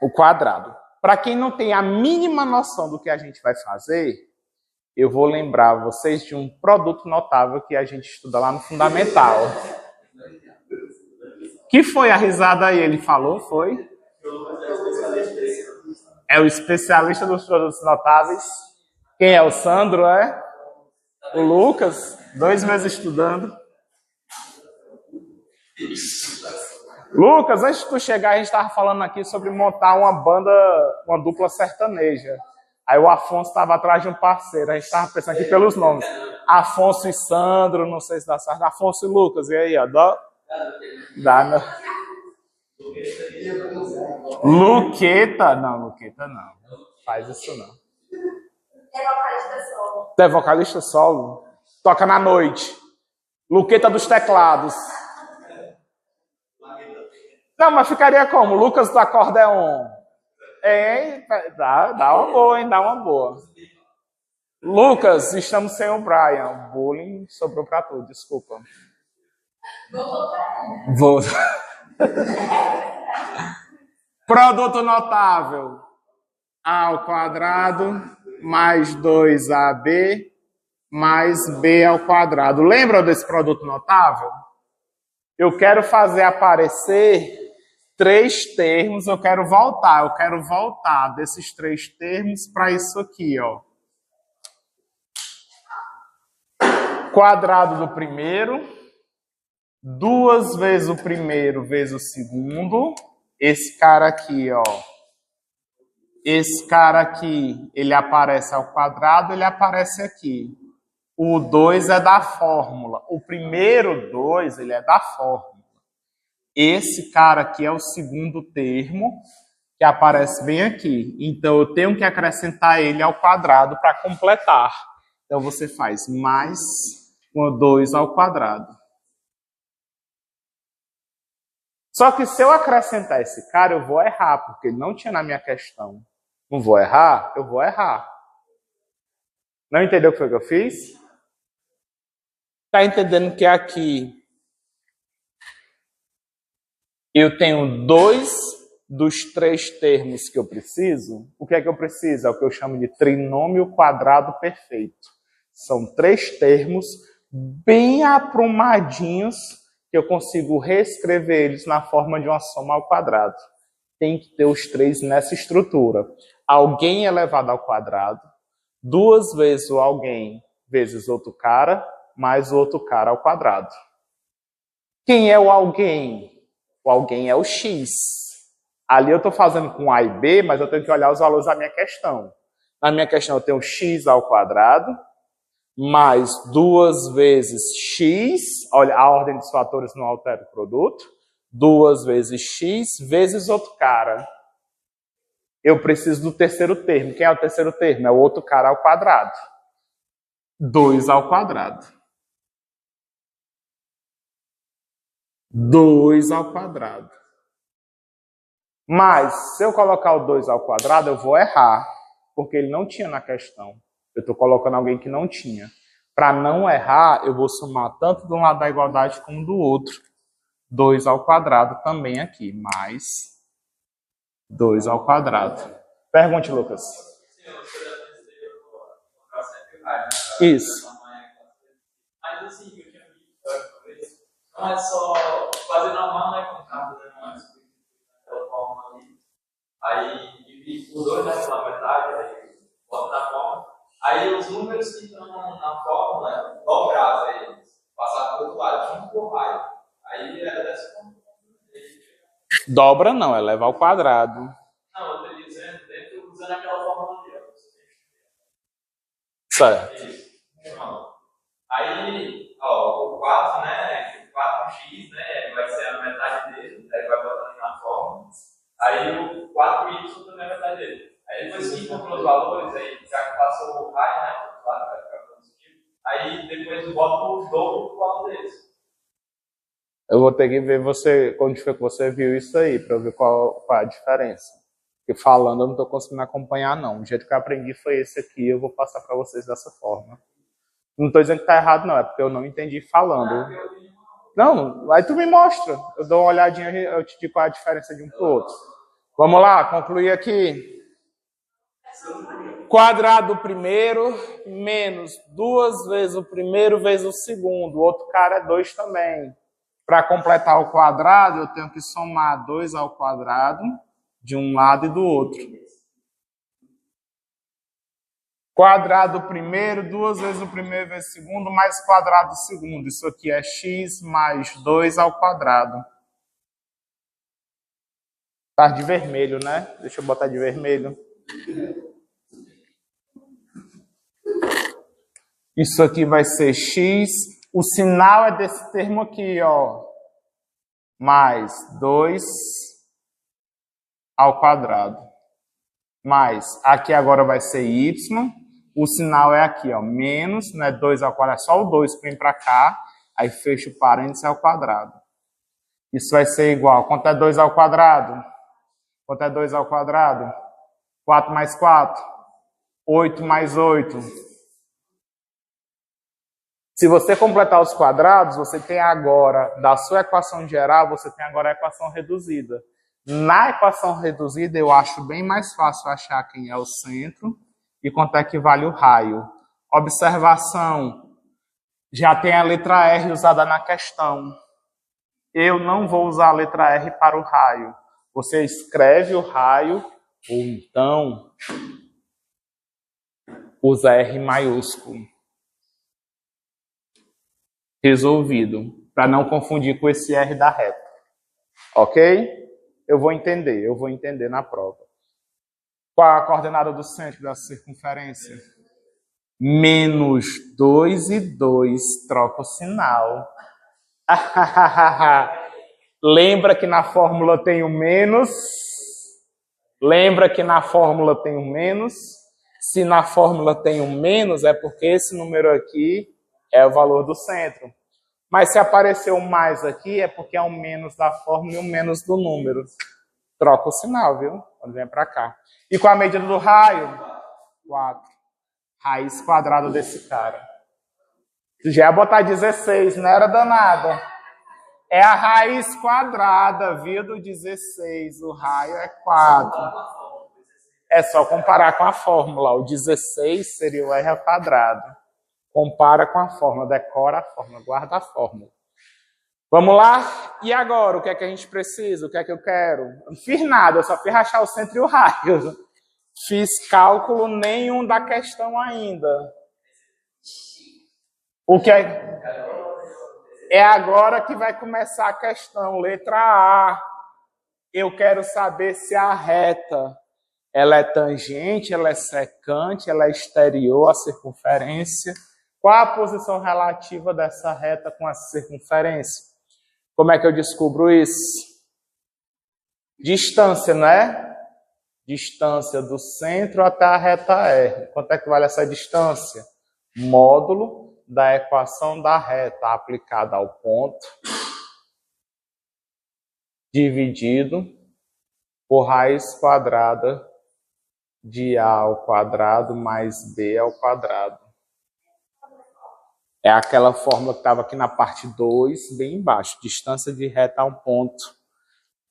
O quadrado. Para quem não tem a mínima noção do que a gente vai fazer, eu vou lembrar vocês de um produto notável que a gente estuda lá no Fundamental. Que foi a risada aí? Ele falou, foi? É o especialista dos produtos notáveis. Quem é? O Sandro, é? O Lucas? 2 meses estudando. Lucas, antes de tu chegar, a gente estava falando aqui sobre montar uma banda, uma dupla sertaneja. Aí o Afonso estava atrás de um parceiro. A gente estava pensando aqui pelos nomes. Afonso e Sandro, não sei se dá certo. Afonso e Lucas, e aí, ó? Dá, não. Luqueta? Não, Luqueta não. Faz isso não. É vocalista solo. Tu é vocalista solo? Toca na noite. Luqueta dos teclados. Não, mas ficaria como? Lucas do acordeon. Dá uma boa, hein? Dá uma boa. Lucas, estamos sem o Brian. O bullying sobrou pra tu, desculpa. Vou. Produto notável. A ao quadrado mais 2AB mais B ao quadrado. Lembra desse produto notável? Eu quero fazer aparecer 3 termos, eu quero voltar desses 3 termos para isso aqui, ó. Quadrado do primeiro, 2 vezes o primeiro vezes o segundo. Esse cara aqui, ó. Esse cara aqui, ele aparece ao quadrado, ele aparece aqui. O 2 é da fórmula. O primeiro 2, ele é da fórmula. Esse cara aqui é o segundo termo, que aparece bem aqui. Então, eu tenho que acrescentar ele ao quadrado para completar. Então, você faz mais 2 ao quadrado. Só que se eu acrescentar esse cara, eu vou errar, porque ele não tinha na minha questão. Não vou errar? Eu vou errar. Não entendeu o que foi que eu fiz? Está entendendo que aqui eu tenho 2 dos 3 termos que eu preciso? O que é que eu preciso? É o que eu chamo de trinômio quadrado perfeito. São 3 termos bem aprumadinhos que eu consigo reescrever eles na forma de uma soma ao quadrado. Tem que ter os 3 nessa estrutura. Alguém elevado ao quadrado, 2 vezes o alguém vezes outro cara, mais o outro cara ao quadrado. Quem é o alguém? O alguém é o x. Ali eu estou fazendo com A e B, mas eu tenho que olhar os valores da minha questão. Na minha questão eu tenho x ao quadrado, mais 2 vezes x, olha, a ordem dos fatores não altera o produto, 2 vezes x vezes outro cara. Eu preciso do terceiro termo. Quem é o terceiro termo? É o outro cara ao quadrado. 2 ao quadrado. 2 ao quadrado. Mas, se eu colocar o 2 ao quadrado, eu vou errar, porque ele não tinha na questão. Eu estou colocando alguém que não tinha. Para não errar, eu vou somar tanto de um lado da igualdade como do outro. 2 ao quadrado também aqui, mais 2 ao quadrado. Pergunte, Lucas. Isso. Mas assim, eu tinha visto, não é só fazer normal, não é contar, não é aquela forma ali. Aí divide por 2 naquela metade, aí bota na forma. Aí os números que estão na fórmula, dobrar eles, passar para o outro lado, junto com o raio. Aí é dessa forma. Dobra não, é levar ao quadrado. Não, eu estou dizendo, dentro, usando aquela fórmula ali. Certo. Isso. Aí, ó, o 4, né? 4x, né? Vai ser a metade dele, aí vai botando na fórmula. Aí o 4y também é a metade dele. Aí depois que encontrou os valores, aí já que passou o raio, né? Vai ficar positivo. Aí depois bota o dobro do valor deles. Eu vou ter que ver você, quando foi que você viu isso aí, para eu ver qual a diferença. Porque falando eu não estou conseguindo acompanhar, não. O jeito que eu aprendi foi esse aqui, eu vou passar para vocês dessa forma. Não estou dizendo que está errado, não, é porque eu não entendi falando. Não, aí tu me mostra. Eu dou uma olhadinha, eu te digo qual é a diferença de um para o outro. Vamos lá, concluir aqui. Quadrado do primeiro, menos 2 vezes o primeiro vezes o segundo. O outro cara é 2 também. Para completar o quadrado, eu tenho que somar 2 ao quadrado de um lado e do outro. Quadrado do primeiro, 2 vezes o primeiro vezes o segundo, mais quadrado do segundo. Isso aqui é x mais 2 ao quadrado. Tá de vermelho, né? Deixa eu botar de vermelho. Isso aqui vai ser x. O sinal é desse termo aqui, ó. Mais 2 ao quadrado. Mais, aqui agora vai ser y. O sinal é aqui, ó. Menos, né? 2 ao quadrado. É só o 2 que vem para cá. Aí fecha o parênteses ao quadrado. Isso vai ser igual. Quanto é 2 ao quadrado? Quanto é 2 ao quadrado? 4 mais 4. 8 mais 8. Se você completar os quadrados, você tem agora, da sua equação geral, você tem agora a equação reduzida. Na equação reduzida, eu acho bem mais fácil achar quem é o centro e quanto é que vale o raio. Observação, já tem a letra R usada na questão. Eu não vou usar a letra R para o raio. Você escreve o raio, ou então usa R maiúsculo. Resolvido. Para não confundir com esse R da reta. Ok? Eu vou entender na prova. Qual a coordenada do centro da circunferência? Menos 2 e 2. Troca o sinal. Lembra que na fórmula tem o menos? Lembra que na fórmula tem o menos? Se na fórmula tem o menos, é porque esse número aqui é o valor do centro. Mas se apareceu mais aqui, é porque é o menos da fórmula e o menos do número. Troca o sinal, viu? Quando vem para cá. E qual a medida do raio? 4. Raiz quadrada desse cara. Já ia botar 16, não era danada. É a raiz quadrada, viu, do 16. O raio é 4. É só comparar com a fórmula. O 16 seria o R ao quadrado. Compara com a fórmula, decora a fórmula, guarda a fórmula. Vamos lá? E agora, o que é que a gente precisa? O que é que eu quero? Não fiz nada, eu só fiz rachar o centro e o raio. Fiz cálculo nenhum da questão ainda. O que é agora que vai começar a questão, letra A. Eu quero saber se a reta ela é tangente, ela é secante, ela é exterior à circunferência. Qual a posição relativa dessa reta com a circunferência? Como é que eu descubro isso? Distância, não é? Distância do centro até a reta R. Quanto é que vale essa distância? Módulo da equação da reta aplicada ao ponto dividido por raiz quadrada de A ao quadrado mais B ao quadrado. É aquela fórmula que estava aqui na parte 2, bem embaixo. Distância de reta a um ponto.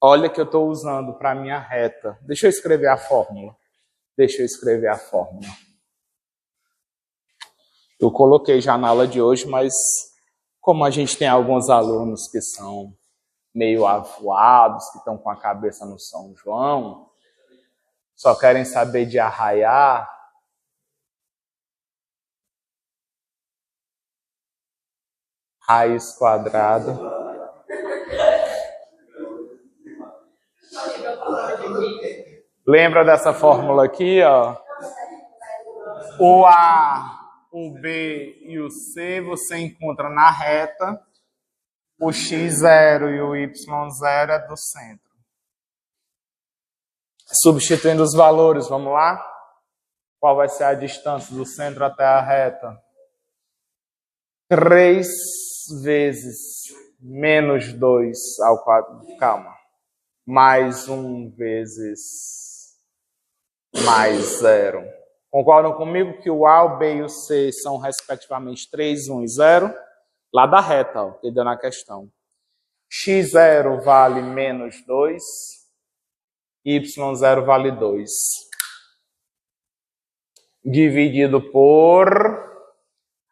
Olha que eu estou usando para a minha reta. Deixa eu escrever a fórmula. Eu coloquei já na aula de hoje, mas como a gente tem alguns alunos que são meio avoados, que estão com a cabeça no São João, só querem saber de arraiar, raiz quadrada lembra dessa fórmula aqui, ó? O A, o B e o C você encontra na reta, o x0 e o y0 é do centro. Substituindo os valores, vamos lá? Qual vai ser a distância do centro até a reta? 3 vezes menos 2 ao quadrado. Calma. Mais 1 vezes mais 0. Concordam comigo que o A, o B e o C são respectivamente 3, 1 e 0? Lá da reta, ó, que deu na questão. x0 vale menos 2, y0 vale 2. Dividido por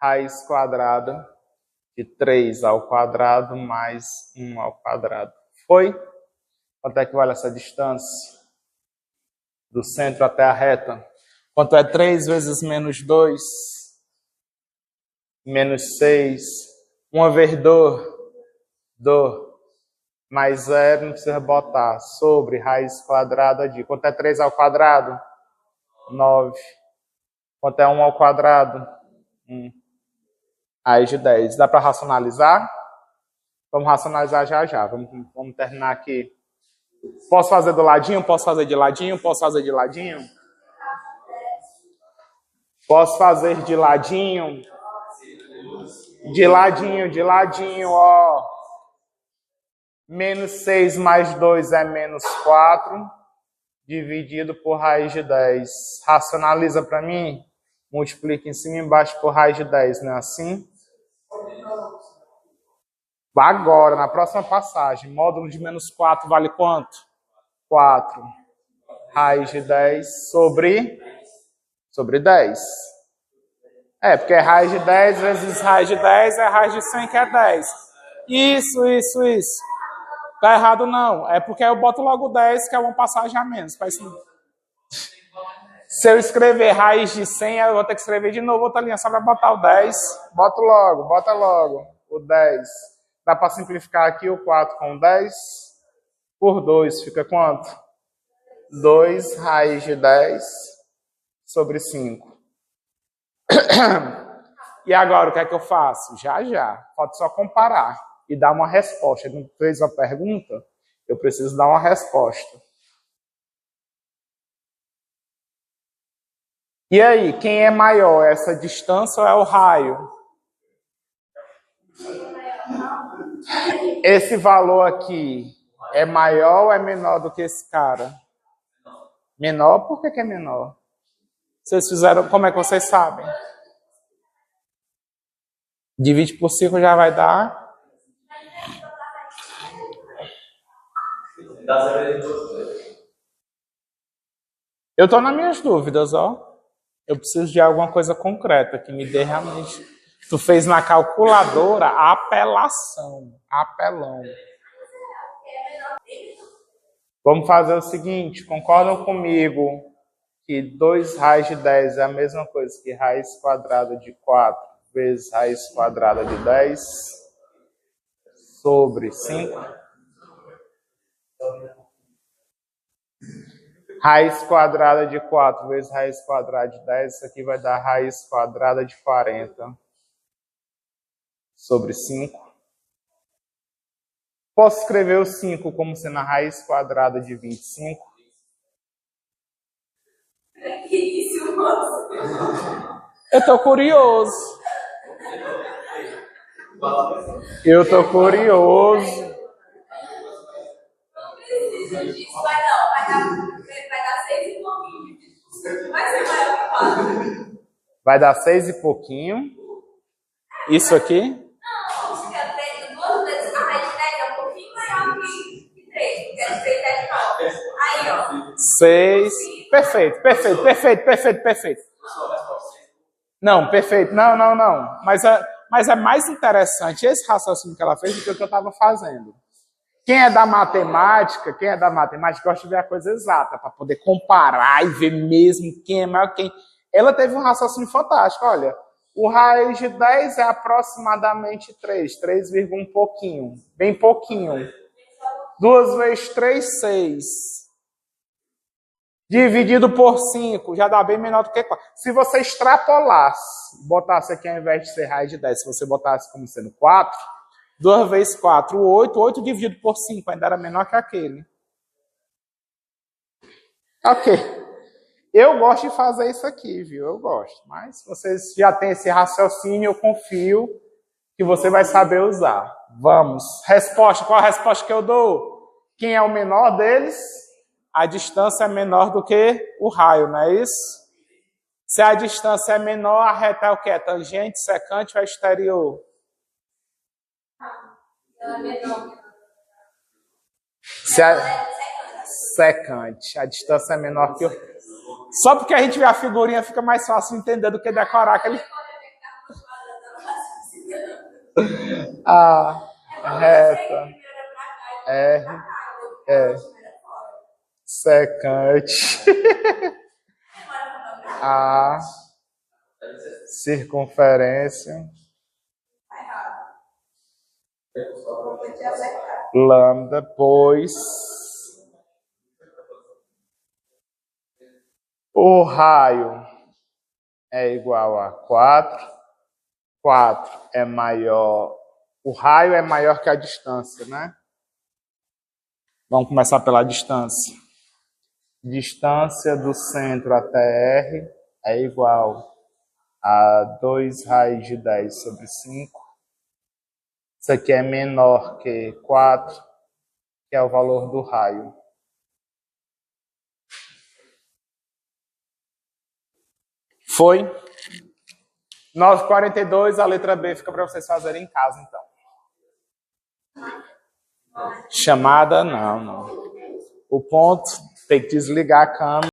raiz quadrada de 3 ao quadrado mais 1 ao quadrado. Foi? Quanto é que vale essa distância? Do centro até a reta. Quanto é 3 vezes menos 2? Menos 6. 1 vezes 2. Mais 0, não precisa botar. Sobre raiz quadrada de... Quanto é 3 ao quadrado? 9. Quanto é 1 ao quadrado? 1. Raiz de 10. Dá para racionalizar? Vamos racionalizar já. Vamos terminar aqui. Posso fazer do ladinho? Posso fazer de ladinho? Posso fazer de ladinho? Posso fazer de ladinho? De ladinho, ó. Menos 6 mais 2 é menos 4, dividido por raiz de 10. Racionaliza para mim. Multiplica em cima e embaixo por raiz de 10, não é assim? Agora, na próxima passagem, módulo de menos 4 vale quanto? 4 raiz de 10 sobre 10. Porque raiz de 10 vezes raiz de 10 é raiz de 100, que é 10. Isso. Tá errado não. É porque eu boto logo 10, que é uma passagem a menos. Se eu escrever raiz de 100, eu vou ter que escrever de novo outra linha só para botar o 10. Bota logo o 10. Dá para simplificar aqui o 4 com 10. Por 2 fica quanto? 2 raiz de 10 sobre 5. E agora o que é que eu faço? Já. Pode só comparar e dar uma resposta. Ele não fez uma pergunta, eu preciso dar uma resposta. E aí, quem é maior, essa distância ou é o raio? Esse valor aqui é maior ou é menor do que esse cara? Menor? Por que é menor? Vocês fizeram, como é que vocês sabem? Divide por 5 já vai dar. Eu estou nas minhas dúvidas, ó. Eu preciso de alguma coisa concreta que me dê realmente. Tu fez na calculadora apelão. Vamos fazer o seguinte, concordam comigo que 2 raiz de 10 é a mesma coisa que raiz quadrada de 4 vezes raiz quadrada de 10 sobre 5? Raiz quadrada de 4 vezes raiz quadrada de 10, isso aqui vai dar raiz quadrada de 40 sobre 5. Posso escrever o 5 como sendo a raiz quadrada de 25? Que isso, moço? Eu tô curioso. Não precisa disso. Vai dar 6 e pouquinho. Vai ser maior que 4. Vai dar 6 e pouquinho. Isso aqui? Não, porque é 2 vezes a raiz de 10 é um pouquinho maior que 3, porque é 3 é de 9. Aí, ó. 6. Perfeito. Não, perfeito. Não. Mas é mais interessante esse raciocínio que ela fez do que o que eu estava fazendo. Quem é da matemática gosta de ver a coisa exata, para poder comparar e ver mesmo quem é maior que quem. Ela teve um raciocínio fantástico. Olha, o raiz de 10 é aproximadamente 3 um pouquinho, bem pouquinho. 2 vezes 3, 6. Dividido por 5, já dá bem menor do que 4. Se você extrapolasse, botasse aqui ao invés de ser raiz de 10, se você botasse como sendo 4, 2 vezes 4, 8. 8 dividido por 5 ainda era menor que aquele. Ok. Eu gosto de fazer isso aqui, viu? Eu gosto. Mas vocês já têm esse raciocínio, eu confio que você vai saber usar. Vamos. Resposta. Qual a resposta que eu dou? Quem é o menor deles? A distância é menor do que o raio, não é isso? Se a distância é menor, a reta é o quê? É tangente, secante ou exterior? Ela é menor. Se a... Secante. A distância é menor que o... Só porque a gente vê a figurinha fica mais fácil entender do que decorar aquele... A reta é secante. A circunferência lambda, pois o raio é igual a 4. 4 é maior. O raio é maior que a distância, né? Vamos começar pela distância. Distância do centro até R é igual a 2 raiz de 10 sobre 5. Isso aqui é menor que 4, que é o valor do raio. Foi? 9h42, a letra B fica para vocês fazerem em casa, então. Chamada, não. O ponto tem que desligar a câmera.